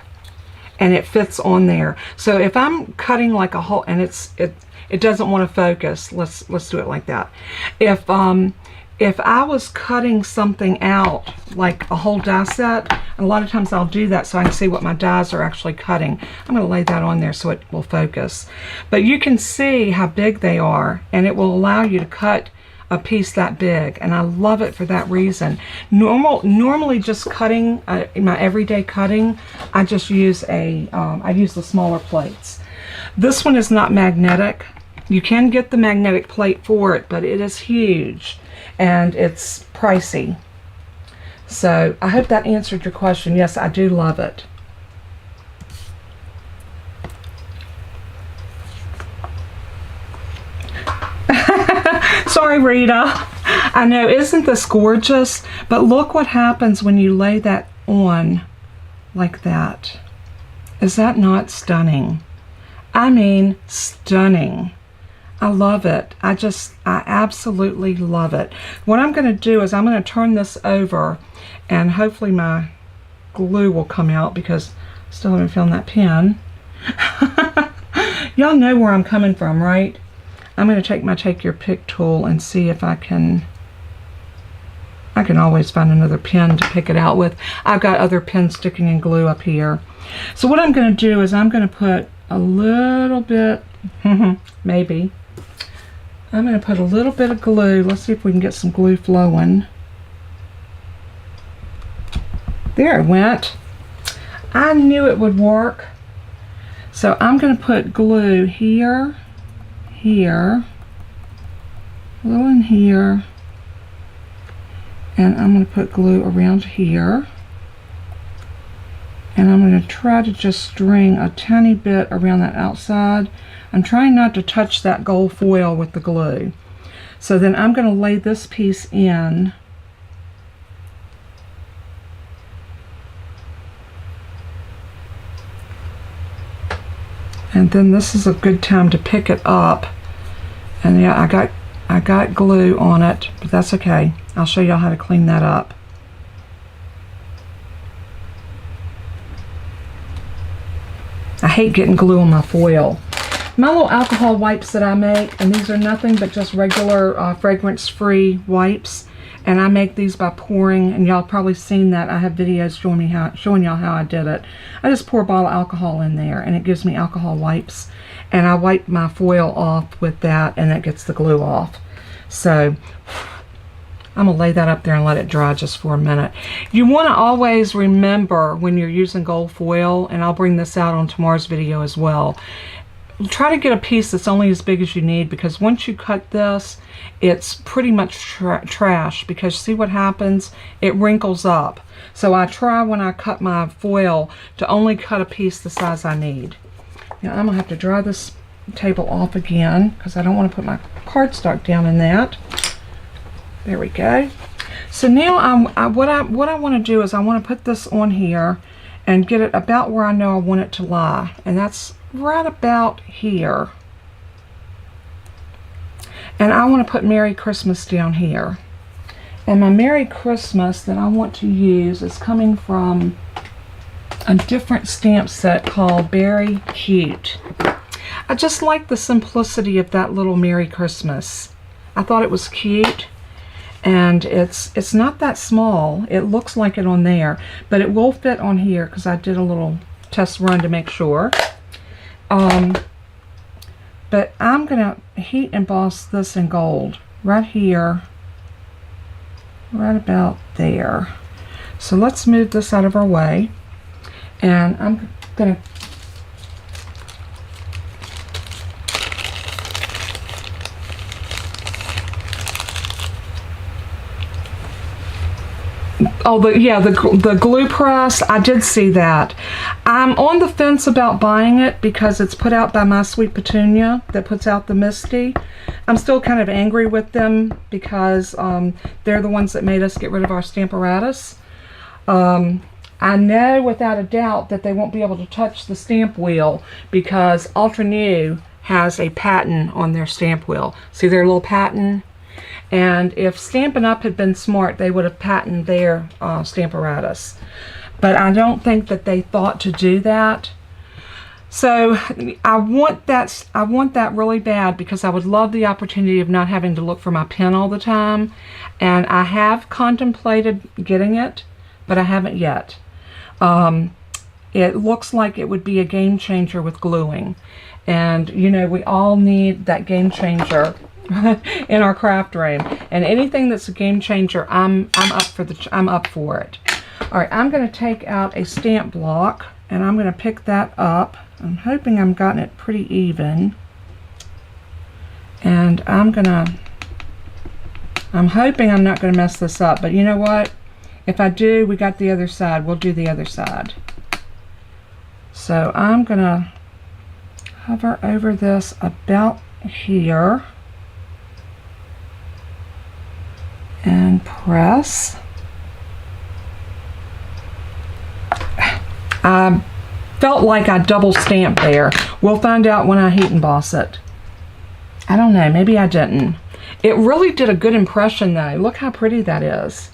A: and it fits on there. So if I'm cutting like a whole, and it doesn't want to focus. Let's do it like that. If I was cutting something out, like a whole die set, and a lot of times I'll do that so I can see what my dies are actually cutting. I'm going to lay that on there so it will focus. But you can see how big they are, and it will allow you to cut a piece that big, and I love it for that reason. Normally just cutting, in my everyday cutting, I just use I use the smaller plates. This one is not magnetic. You can get the magnetic plate for it, but it is huge and it's pricey. So I hope that answered your question. Yes, I do love it. Sorry, Rita. I know, isn't this gorgeous? But look what happens when you lay that on like that. Is that not stunning? I mean, stunning. I love it. I absolutely love it. What I'm going to do is I'm going to turn this over, and hopefully my glue will come out because I still haven't found that pen. Y'all know where I'm coming from, right? I'm going to take my Take Your Pick tool and see if I can always find another pen to pick it out with. I've got other pens sticking in glue up here. So what I'm going to do is I'm going to put a little bit, maybe, I'm going to put a little bit of glue. Let's see if we can get some glue flowing. There it went. I knew it would work. So I'm going to put glue here, here, a little in here, and I'm going to put glue around here. And I'm going to try to just string a tiny bit around that outside. I'm trying not to touch that gold foil with the glue. So then I'm going to lay this piece in. And then this is a good time to pick it up. And yeah, I got glue on it, but that's okay. I'll show y'all how to clean that up. I hate getting glue on my foil. My little alcohol wipes that I make, and these are nothing but just regular fragrance-free wipes, and I make these by pouring, and y'all probably seen that. I have videos showing y'all how I did it. I just pour a bottle of alcohol in there, and it gives me alcohol wipes, and I wipe my foil off with that, and that gets the glue off. So I'm going to lay that up there and let it dry just for a minute. You want to always remember when you're using gold foil, and I'll bring this out on tomorrow's video as well, try to get a piece that's only as big as you need, because once you cut this, it's pretty much trash, because see what happens? It wrinkles up. So I try when I cut my foil to only cut a piece the size I need. Now I'm going to have to dry this table off again because I don't want to put my cardstock down in that. There we go. So now what I want to do is I want to put this on here and get it about where I know I want it to lie, and that's right about here. And I want to put Merry Christmas down here. And my Merry Christmas that I want to use is coming from a different stamp set called Very Cute. I just like the simplicity of that little Merry Christmas. I thought it was cute, and it's not that small. It looks like it on there, but it will fit on here because I did a little test run to make sure. But I'm gonna heat emboss this in gold right here, right about there. So let's move this out of our way, and I'm gonna the glue press, I did see that. I'm on the fence about buying it because it's put out by My Sweet Petunia that puts out the Misty. I'm still kind of angry with them because they're the ones that made us get rid of our Stamparatus. I know without a doubt that they won't be able to touch the stamp wheel because Ultra New has a patent on their stamp wheel. See their little patent? And if Stampin' Up! Had been smart, they would have patented their Stamparatus. But I don't think that they thought to do that. So I want that really bad because I would love the opportunity of not having to look for my pen all the time. And I have contemplated getting it, but I haven't yet. It looks like it would be a game changer with gluing. And you know, we all need that game changer in our craft room, and anything that's a game changer, I'm up for it. All right, I'm going to take out a stamp block and I'm going to pick that up. I'm hoping I'm gotten it pretty even, and I'm hoping I'm not going to mess this up, but you know what? If I do, we got the other side. We'll do the other side. So I'm going to hover over this about here and press. I felt like I double stamped there. We'll find out when I heat emboss it. I don't know, maybe I didn't. It really did a good impression though. Look how pretty that is.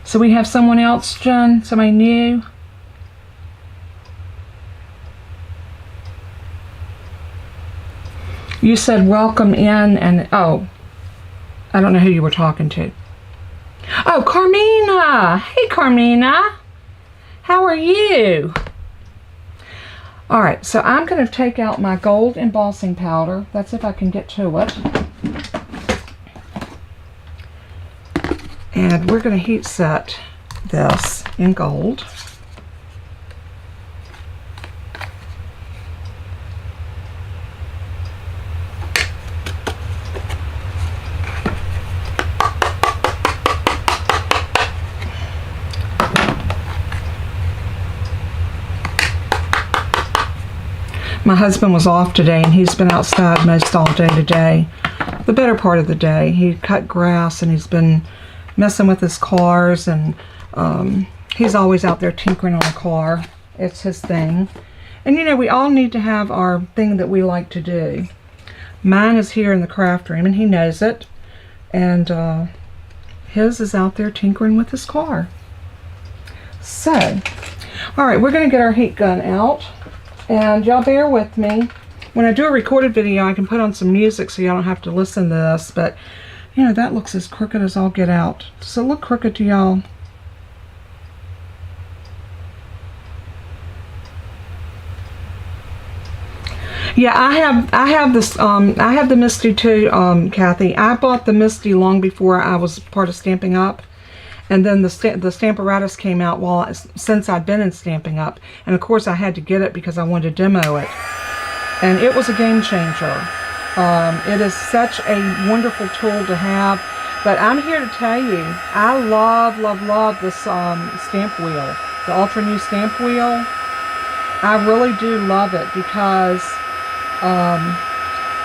A: So we have someone else, Jen, somebody new. You said welcome in, and oh, I don't know who you were talking to. Oh, Carmina. Hey, Carmina. How are you? All right, so I'm going to take out my gold embossing powder. That's if I can get to it. And we're going to heat set this in gold. My husband was off today, and he's been outside most all day today. The better part of the day. He cut grass, and he's been messing with his cars, and he's always out there tinkering on a car. It's his thing. And you know, we all need to have our thing that we like to do. Mine is here in the craft room, and he knows it. And his is out there tinkering with his car. So, all right, we're going to get our heat gun out. And y'all bear with me. When I do a recorded video, I can put on some music so y'all don't have to listen to this. But, you know, that looks as crooked as all get out. Does it look crooked to y'all? Yeah, I have this. I have the Misty too, Kathy. I bought the Misty long before I was part of Stampin' Up. And then the Stamparatus came out since I'd been in Stampin' Up. And of course I had to get it because I wanted to demo it. And it was a game changer. It is such a wonderful tool to have. But I'm here to tell you, I love, love, love this stamp wheel. The Ultra New stamp wheel. I really do love it because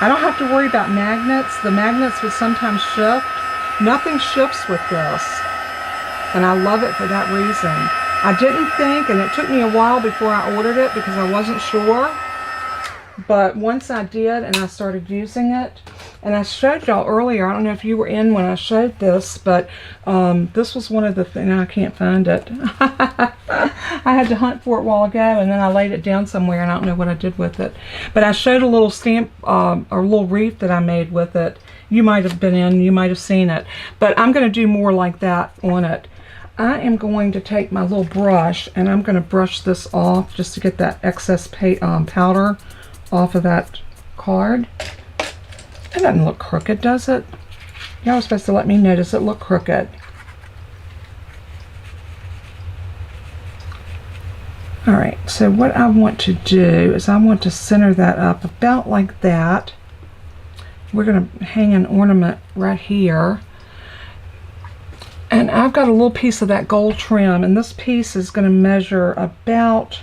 A: I don't have to worry about magnets. The magnets would sometimes shift. Nothing shifts with this. And I love it for that reason. I didn't think, and it took me a while before I ordered it because I wasn't sure. But once I did and I started using it, and I showed y'all earlier, I don't know if you were in when I showed this, but this was one of the things, I can't find it. I had to hunt for it a while ago, and then I laid it down somewhere, and I don't know what I did with it. But I showed a little stamp, or a little wreath that I made with it. You might have been in, you might have seen it. But I'm going to do more like that on it. I am going to take my little brush, and I'm going to brush this off just to get that excess powder off of that card. It doesn't look crooked, does it? Y'all were supposed to let me know, does it look crooked? Alright, so what I want to do is I want to center that up about like that. We're going to hang an ornament right here. And I've got a little piece of that gold trim, and this piece is going to measure about,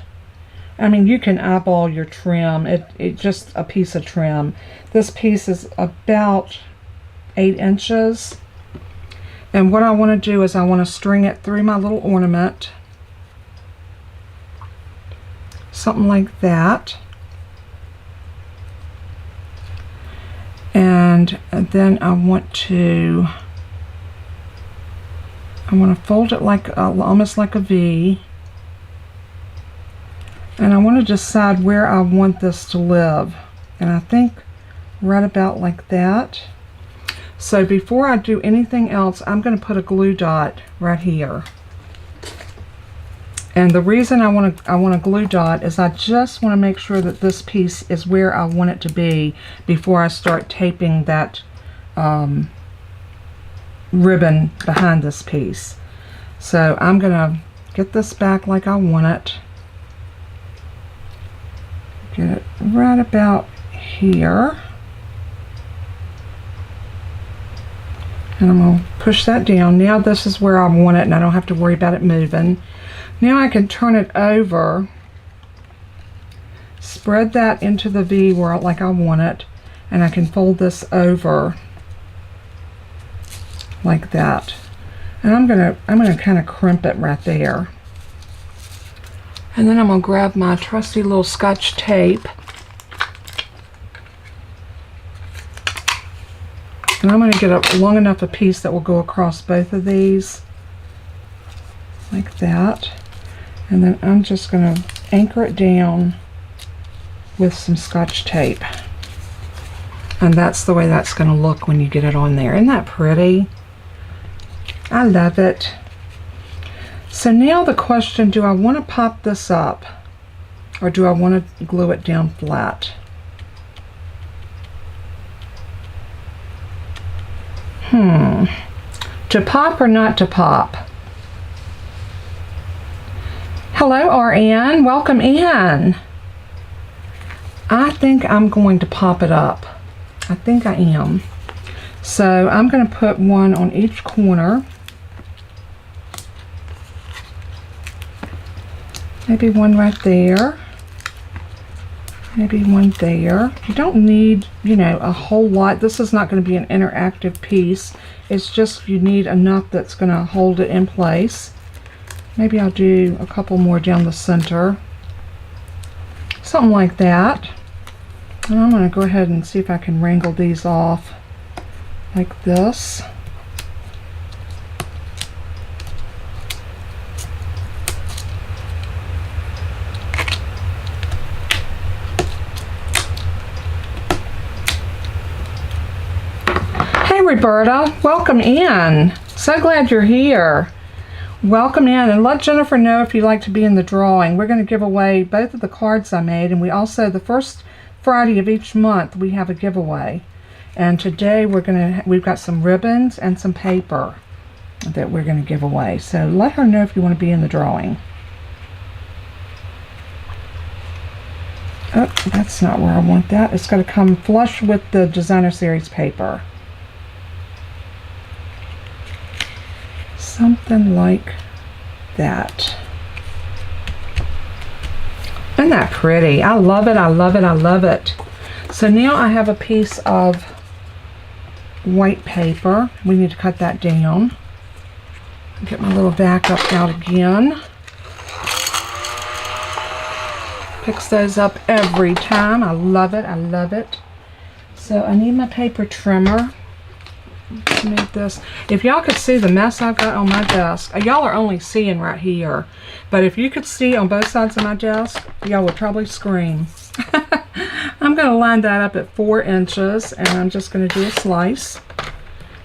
A: I mean, you can eyeball your trim. It's just a piece of trim. This piece is about 8 inches. And what I want to do is I want to string it through my little ornament. Something like that. And then I want to fold it like almost like a V. And I want to decide where I want this to live. And I think right about like that. So before I do anything else, I'm going to put a glue dot right here. And the reason I want a glue dot is I just want to make sure that this piece is where I want it to be before I start taping that ribbon behind this piece. So I'm going to get this back like I want it. Get it right about here. And I'm going to push that down. Now this is where I want it, and I don't have to worry about it moving. Now I can turn it over, spread that into the V where like I want it, and I can fold this over like that. And I'm gonna kind of crimp it right there. And then I'm gonna grab my trusty little Scotch tape, and I'm gonna get a long enough a piece that will go across both of these like that. And then I'm just going to anchor it down with some Scotch tape. And that's the way that's going to look when you get it on there. Isn't that pretty? I love it. So now the question, do I want to pop this up? Or do I want to glue it down flat? To pop or not to pop? Hello, RN. Welcome in. I think I'm going to pop it up. I think I am. So I'm going to put one on each corner. Maybe one right there. Maybe one there. You don't need, you know, a whole lot. This is not going to be an interactive piece. It's just you need enough that's going to hold it in place. Maybe I'll do a couple more down the center. Something like that. And I'm going to go ahead and see if I can wrangle these off like this. Hey Roberta, welcome in. So glad you're here. Welcome in, and let Jennifer know if you'd like to be in the drawing. We're going to give away both of the cards I made, and we also, the first Friday of each month, we have a giveaway. And today we've got some ribbons and some paper that we're going to give away. So let her know if you want to be in the drawing. Oh, that's not where I want that. It's going to come flush with the designer series paper. Something like that. Isn't that pretty? I love it, I love it, I love it. So now I have a piece of white paper. We need to cut that down. Get my little backup out again. Picks those up every time. I love it. I love it. So I need my paper trimmer. Move this. If y'all could see the mess I've got on my desk, y'all are only seeing right here, but if you could see on both sides of my desk, y'all would probably scream. I'm going to line that up at 4 inches, and I'm just going to do a slice,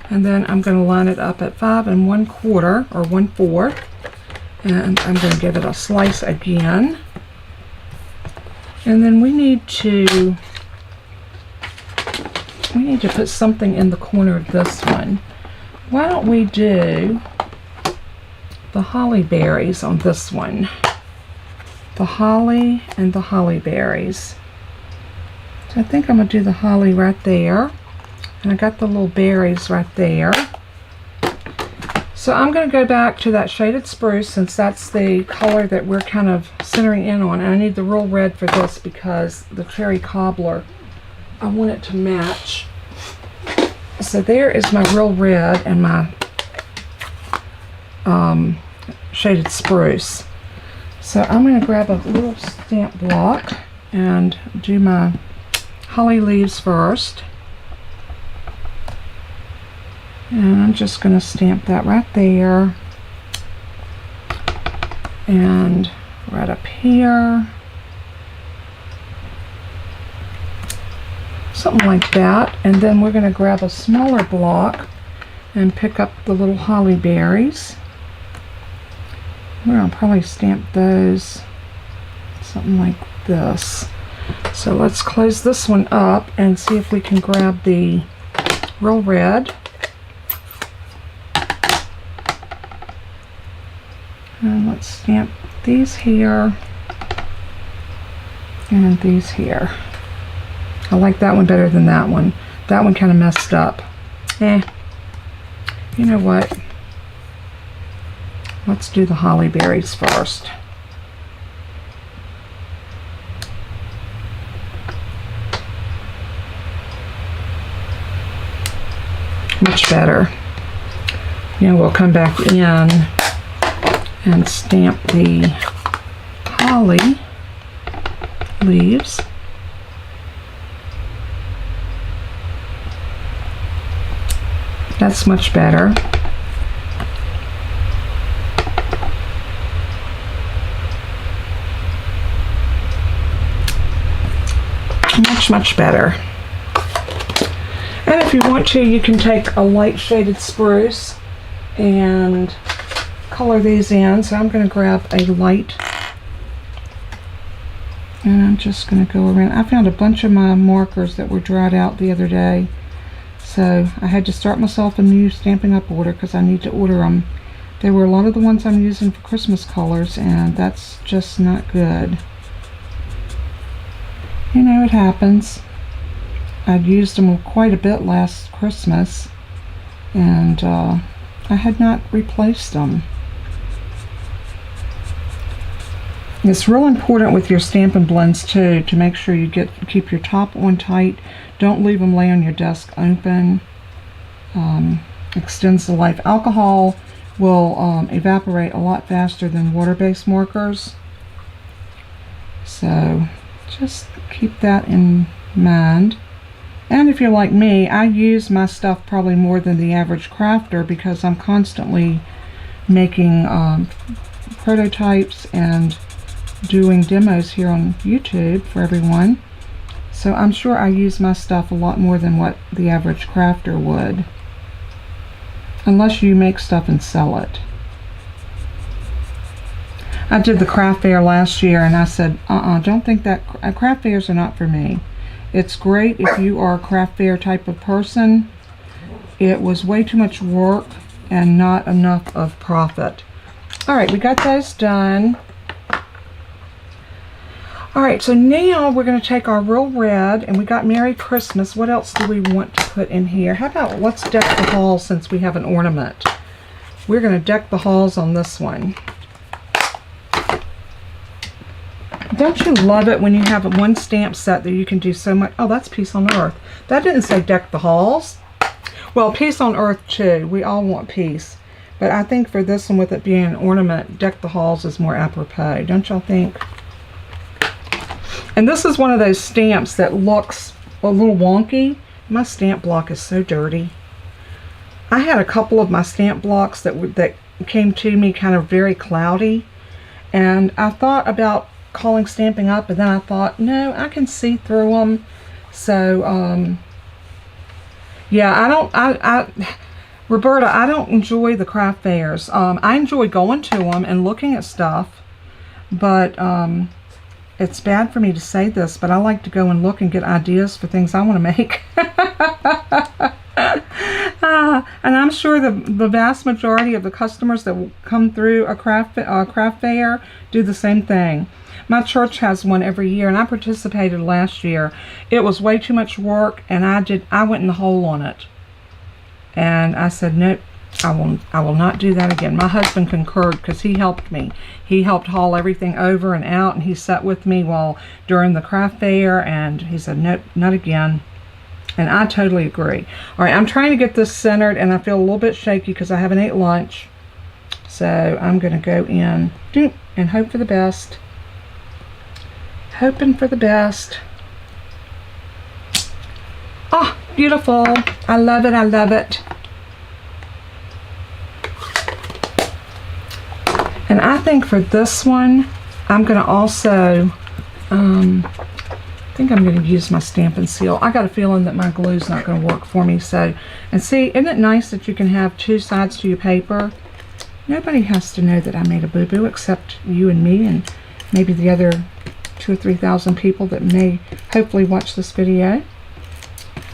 A: and then I'm going to line it up at 5 1/4 or 1/4, and I'm going to give it a slice again. And then we need to put something in the corner of this one. Why don't we do the holly berries on this one? The holly and the holly berries. So I think I'm going to do the holly right there. And I got the little berries right there. So I'm going to go back to that shaded spruce, since that's the color that we're kind of centering in on. And I need the real red for this because the cherry cobbler, I want it to match. So there is my real red and my shaded spruce. So I'm going to grab a little stamp block and do my holly leaves first. And I'm just going to stamp that right there, and right up here, something like that. And then we're going to grab a smaller block and pick up the little holly berries. We're going to probably stamp those something like this. So let's close this one up and see if we can grab the real red. And let's stamp these here and these here. I like that one better than that one. That one kind of messed up. You know what? Let's do the holly berries first. Much better. Now we'll come back in and stamp the holly leaves. That's much better. Much better. And if you want to, you can take a light shaded spruce and color these in. So I'm going to grab a light, and I'm just going to go around. I found a bunch of my markers that were dried out the other day, so I had to start myself a new Stampin' Up! Order because I need to order them. There were a lot of the ones I'm using for Christmas colors, and that's just not good. You know, it happens. I'd used them quite a bit last Christmas, and I had not replaced them. It's real important with your Stampin' Blends too to make sure you keep your top on tight. Don't leave them lay on your desk open. Extends the life. Alcohol will evaporate a lot faster than water-based markers. So just keep that in mind. And if you're like me, I use my stuff probably more than the average crafter because I'm constantly making prototypes and doing demos here on YouTube for everyone. So I'm sure I use my stuff a lot more than what the average crafter would. Unless you make stuff and sell it. I did the craft fair last year and I said, don't think that craft fairs are not for me. It's great if you are a craft fair type of person. It was way too much work and not enough of profit. Alright, we got those done. Alright, so now we're going to take our real red, and we got Merry Christmas. What else do we want to put in here? How about let's deck the halls since we have an ornament. We're going to deck the halls on this one. Don't you love it when you have one stamp set that you can do so much? Oh, that's Peace on Earth. That didn't say Deck the Halls. Well, Peace on Earth too. We all want peace. But I think for this one, with it being an ornament, Deck the Halls is more apropos. Don't y'all think? And this is one of those stamps that looks a little wonky. My stamp block is so dirty. I had a couple of my stamp blocks that came to me kind of very cloudy. And I thought about calling Stampin' Up, but then I thought, no, I can see through them. So, yeah, Roberta, I don't enjoy the craft fairs. I enjoy going to them and looking at stuff, but it's bad for me to say this, but I like to go and look and get ideas for things I want to make. And I'm sure the vast majority of the customers that will come through a craft fair do the same thing. My church has one every year, and I participated last year. It was way too much work, and I went in the hole on it. And I said, nope, I will not do that again. My husband concurred because he helped me. He helped haul everything over and out, and he sat with me during the craft fair, and he said, nope, not again. And I totally agree. All right, I'm trying to get this centered, and I feel a little bit shaky because I haven't ate lunch. So I'm going to go in and hope for the best. Hoping for the best. Oh, beautiful. I love it. I love it. And I think for this one, I'm going to also, I think I'm going to use my Stampin' Seal. I got a feeling that my glue's not going to work for me. So, and see, isn't it nice that you can have two sides to your paper? Nobody has to know that I made a boo-boo except you and me and maybe the other 2,000 or 3,000 people that may hopefully watch this video.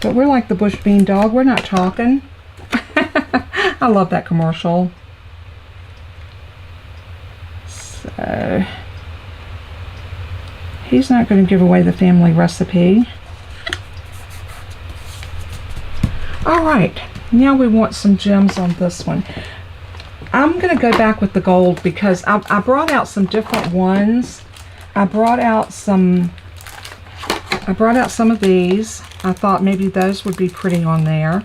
A: But we're like the Bush Bean Dog. We're not talking. I love that commercial. So he's not going to give away the family recipe. All right, now we want some gems on this one. I'm going to go back with the gold because I brought out some different ones. I brought out some of these. I thought maybe those would be pretty on there.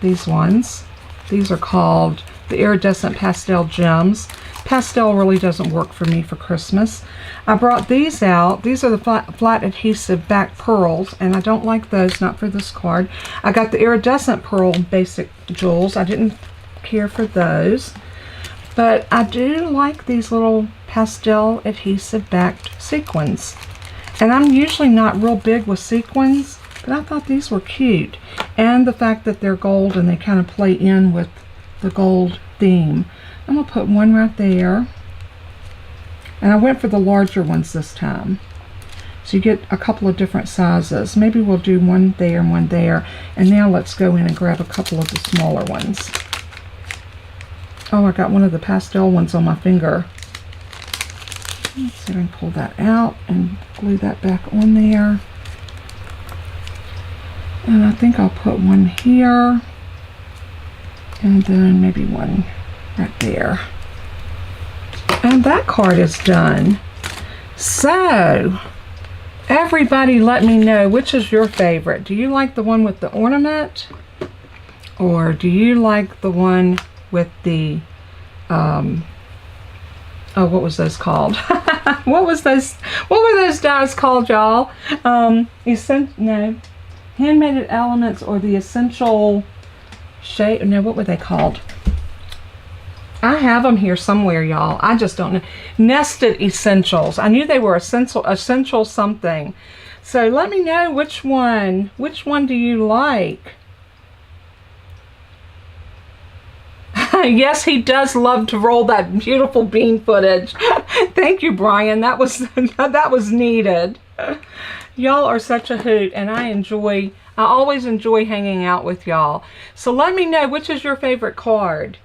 A: These ones. These are called the Iridescent Pastel Gems. Pastel really doesn't work for me for Christmas. I brought these out. These are the flat adhesive back pearls, and I don't like those, not for this card. I got the Iridescent Pearl Basic Jewels. I didn't care for those. But I do like these little pastel adhesive backed sequins. And I'm usually not real big with sequins, but I thought these were cute. And the fact that they're gold and they kind of play in with the gold theme. I'm going to put one right there. And I went for the larger ones this time. So you get a couple of different sizes. Maybe we'll do one there and one there. And now let's go in and grab a couple of the smaller ones. Oh, I got one of the pastel ones on my finger. Let's see if I can pull that out and glue that back on there. And I think I'll put one here. And then maybe one right there. And that card is done. So, everybody let me know, which is your favorite? Do you like the one with the ornament? Or do you like the one with the, oh, what was those called? What were those dies called, y'all? Handmade elements or the essential shade, no, what were they called? I have them here somewhere, y'all. I just don't know. Nested Essentials. I knew they were essential something. So let me know which one do you like? Yes, he does love to roll that beautiful bean footage. Thank you, Brian. That was needed. Y'all are such a hoot, and I always enjoy hanging out with y'all. So let me know, which is your favorite card?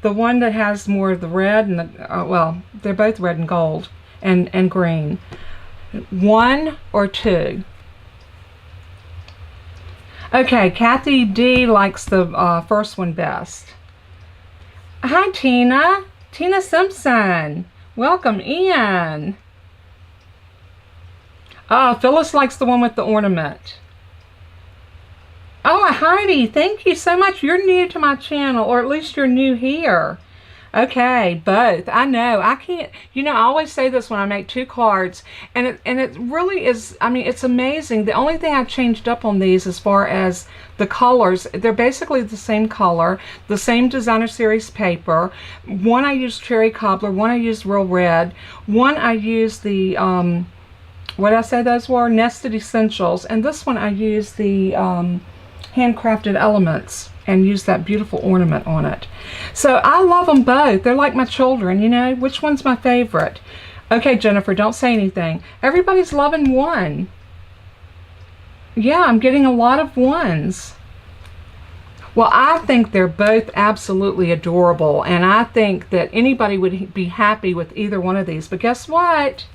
A: The one that has more of the red and the, well, they're both red and gold and green. 1 or 2? Okay, Kathy D likes the first one best. Hi, Tina. Tina Simpson. Welcome in. Phyllis likes the one with the ornament. Oh, Heidi, thank you so much. You're new to my channel, or at least you're new here. Okay, both. I know. I can't, you know, I always say this when I make 2 cards, and it really is, I mean, it's amazing. The only thing I changed up on these as far as the colors, they're basically the same color, the same designer series paper. One I used cherry cobbler, one I used real red, one I used the, what did I say those were? Nested Essentials, and this one I used the handcrafted elements and use that beautiful ornament on it. So I love them both. They're like my children, you know. Which one's my favorite? Okay, Jennifer, don't say anything. Everybody's loving one. Yeah, I'm getting a lot of ones. Well, I think they're both absolutely adorable, and I think that anybody would be happy with either one of these. But guess what?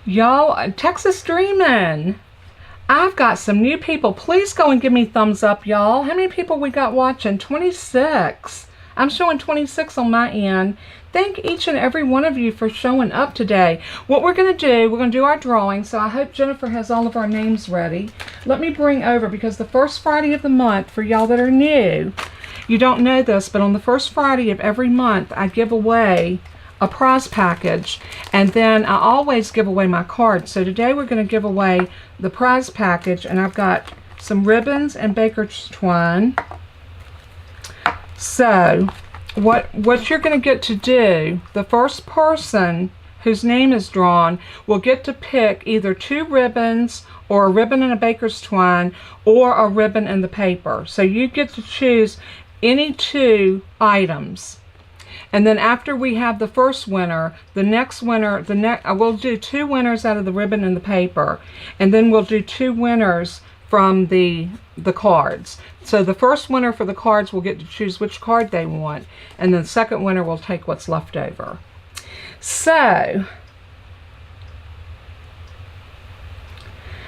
A: Y'all, Texas Dreamin'. I've got some new people. Please go and give me thumbs up, y'all. How many people we got watching? 26. I'm showing 26 on my end. Thank each and every one of you for showing up today. What we're going to do, we're going to do our drawing. So I hope Jennifer has all of our names ready. Let me bring over, because the first Friday of the month, for y'all that are new, you don't know this, but on the first Friday of every month, I give away a prize package, and then I always give away my cards. So today we're going to give away the prize package, and I've got some ribbons and baker's twine. So what you're going to get to do, the first person whose name is drawn will get to pick either 2 ribbons, or a ribbon and a baker's twine, or a ribbon and the paper. So you get to choose any 2 items. And then after we have the first winner, the next winner, we'll do 2 winners out of the ribbon and the paper. And then we'll do 2 winners from the cards. So the first winner for the cards will get to choose which card they want. And then the second winner will take what's left over. So,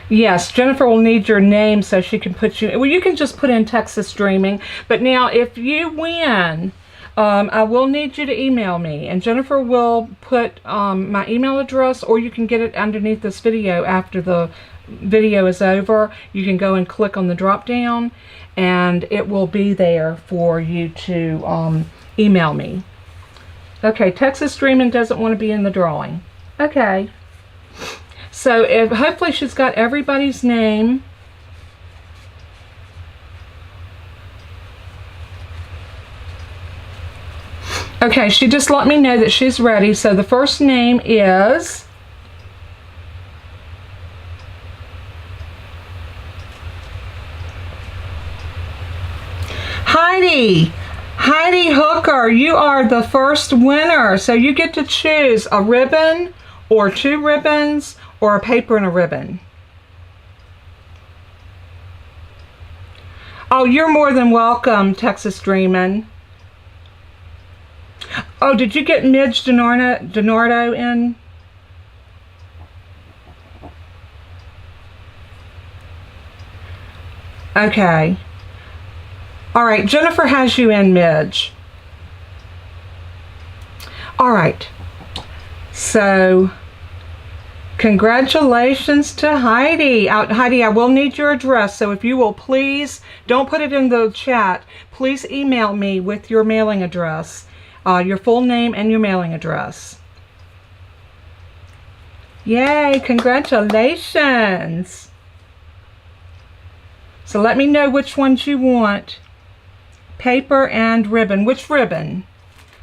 A: yes, Jennifer will need your name so she can put you, well, you can just put in Texas Dreaming. But now if you win, I will need you to email me, and Jennifer will put my email address, or you can get it underneath this video after the video is over. You can go and click on the drop down, and it will be there for you to email me. Okay, Texas Dreamin' doesn't want to be in the drawing. Okay. So hopefully she's got everybody's name. Okay, she just let me know that she's ready. So the first name is Heidi. Heidi Hooker, you are the first winner. So you get to choose a ribbon, or 2 ribbons, or a paper and a ribbon. Oh, you're more than welcome, Texas Dreamin'. Oh, did you get Midge DiNardo in? Okay. All right, Jennifer has you in, Midge. All right. So, congratulations to Heidi. Heidi, I will need your address, so if you will please, don't put it in the chat. Please email me with your mailing address. Your full name and your mailing address. Yay, congratulations. So let me know which ones you want. Paper and ribbon. Which ribbon?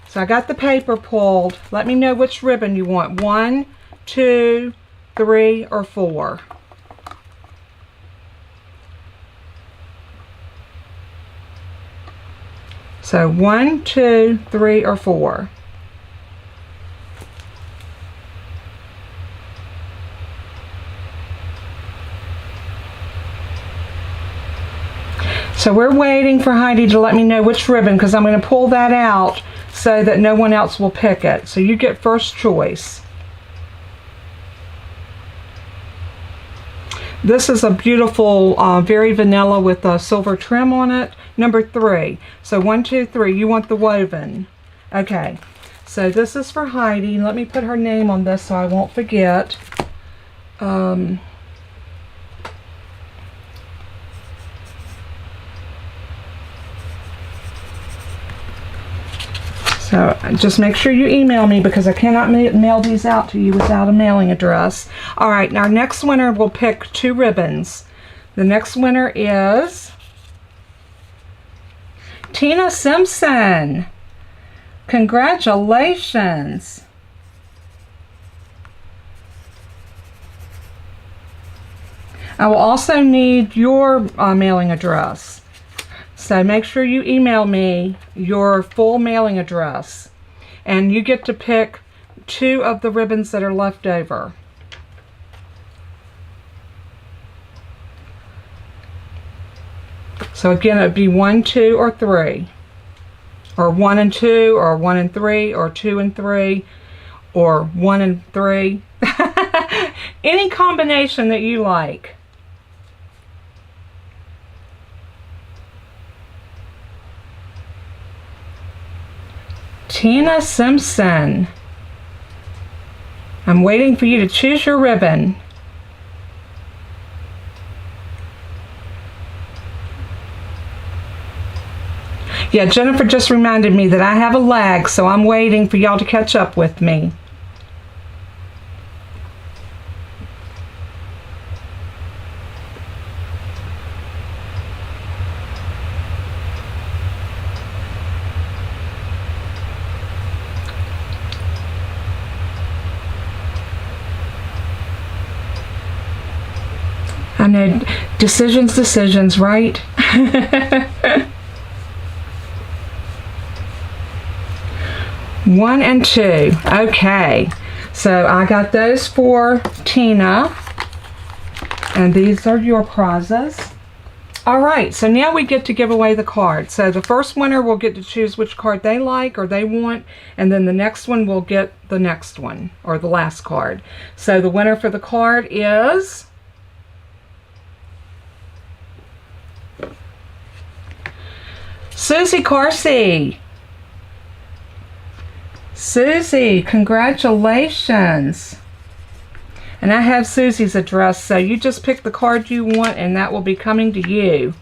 A: So I got the paper pulled. Let me know which ribbon you want. 1, 2, 3, or 4. So 1, 2, 3, or 4. So we're waiting for Heidi to let me know which ribbon, because I'm going to pull that out so that no one else will pick it. So you get first choice. This is a beautiful, very vanilla with a silver trim on it. Number 3. So 1, 2, 3. You want the woven. Okay. So this is for Heidi. Let me put her name on this so I won't forget. So just make sure you email me because I cannot mail these out to you without a mailing address. All right, our next winner will pick 2 ribbons. The next winner is Tina Simpson. Congratulations. I will also need your mailing address. So make sure you email me your full mailing address. And you get to pick 2 of the ribbons that are left over. So again, it would be 1, 2, or 3. Or 1 and 2, or 1 and 3, or 2 and 3, or 1 and 3. Any combination that you like. Tina Simpson. I'm waiting for you to choose your ribbon. Yeah, Jennifer just reminded me that I have a lag, so I'm waiting for y'all to catch up with me. I know, decisions, right? 1 and 2. Okay, so I got those for Tina, and these are your prizes. All right, so now we get to give away the card. So the first winner will get to choose which card they like or they want, and then the next one will get the next one, or the last card. So the winner for the card is Susie Carsey. Susie, congratulations. And I have Susie's address, so you just pick the card you want and that will be coming to you.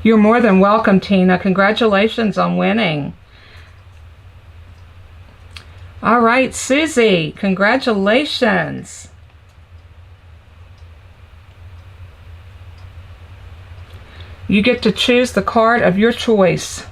A: You're more than welcome, Tina. Congratulations on winning. All right, Susie, congratulations. You get to choose the card of your choice.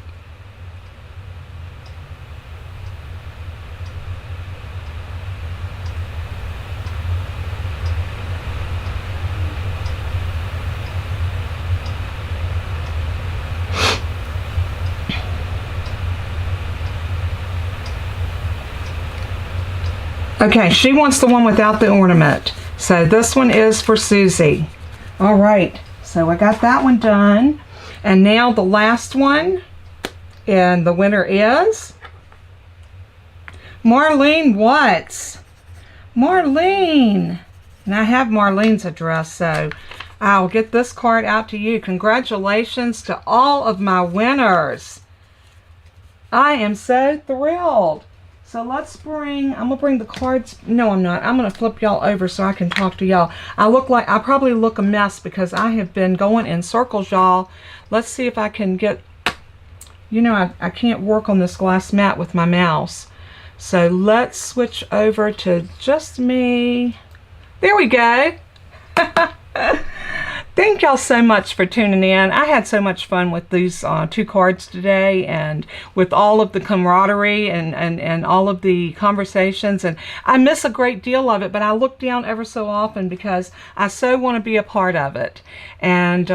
A: Okay, she wants the one without the ornament. So this one is for Susie. All right, so I got that one done. And now the last one, and the winner is Marlene Watts. Marlene. And I have Marlene's address, so I'll get this card out to you. Congratulations to all of my winners. I am so thrilled. So let's bring, I'm going to bring the cards. No, I'm not. I'm going to flip y'all over so I can talk to y'all. I probably look a mess because I have been going in circles, y'all. Let's see if I can get, you know, I can't work on this glass mat with my mouse. So let's switch over to just me. There we go. Thank y'all so much for tuning in. I had so much fun with these 2 cards today, and with all of the camaraderie and all of the conversations. And I miss a great deal of it, but I look down ever so often because I so want to be a part of it. And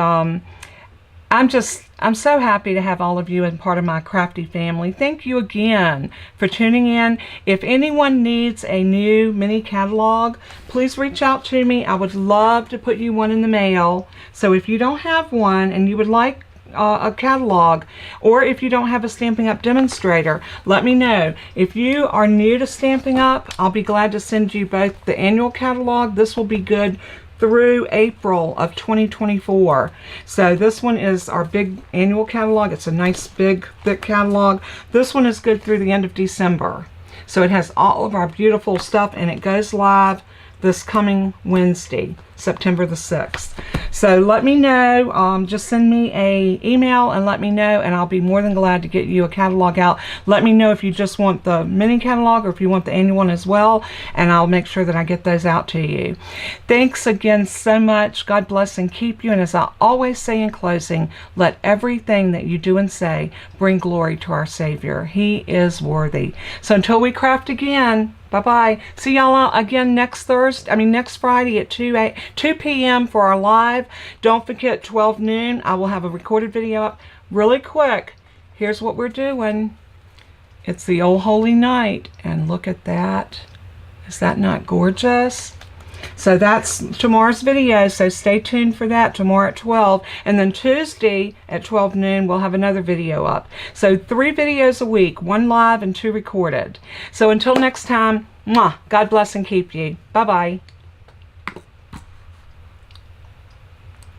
A: I'm so happy to have all of you as part of my crafty family. Thank you again for tuning in. If anyone needs a new mini catalog, please reach out to me. I would love to put you one in the mail. So if you don't have one and you would like a catalog, or if you don't have a Stampin' Up! Demonstrator, let me know. If you are new to Stampin' Up!, I'll be glad to send you both the annual catalog. This will be good through April of 2024. So this one is our big annual catalog. It's a nice big thick catalog. This one is good through the end of December. So it has all of our beautiful stuff, and it goes live this coming Wednesday, September the 6th. So let me know, just send me a email and let me know, and I'll be more than glad to get you a catalog out. Let me know if you just want the mini catalog or if you want the annual one as well, and I'll make sure that I get those out to you. Thanks again so much. God bless and keep you, and as I always say in closing, let everything that you do and say bring glory to our Savior. He is worthy. So until we craft again, bye-bye. See y'all again next Friday at 2 p.m. for our live. Don't forget 12 noon. I will have a recorded video up really quick. Here's what we're doing. It's the Old Holy Night, and look at that. Is that not gorgeous? So that's tomorrow's video, so stay tuned for that tomorrow at 12. And then Tuesday at 12 noon, we'll have another video up. So 3 videos a week, 1 live and 2 recorded. So until next time, mwah, God bless and keep you. Bye-bye.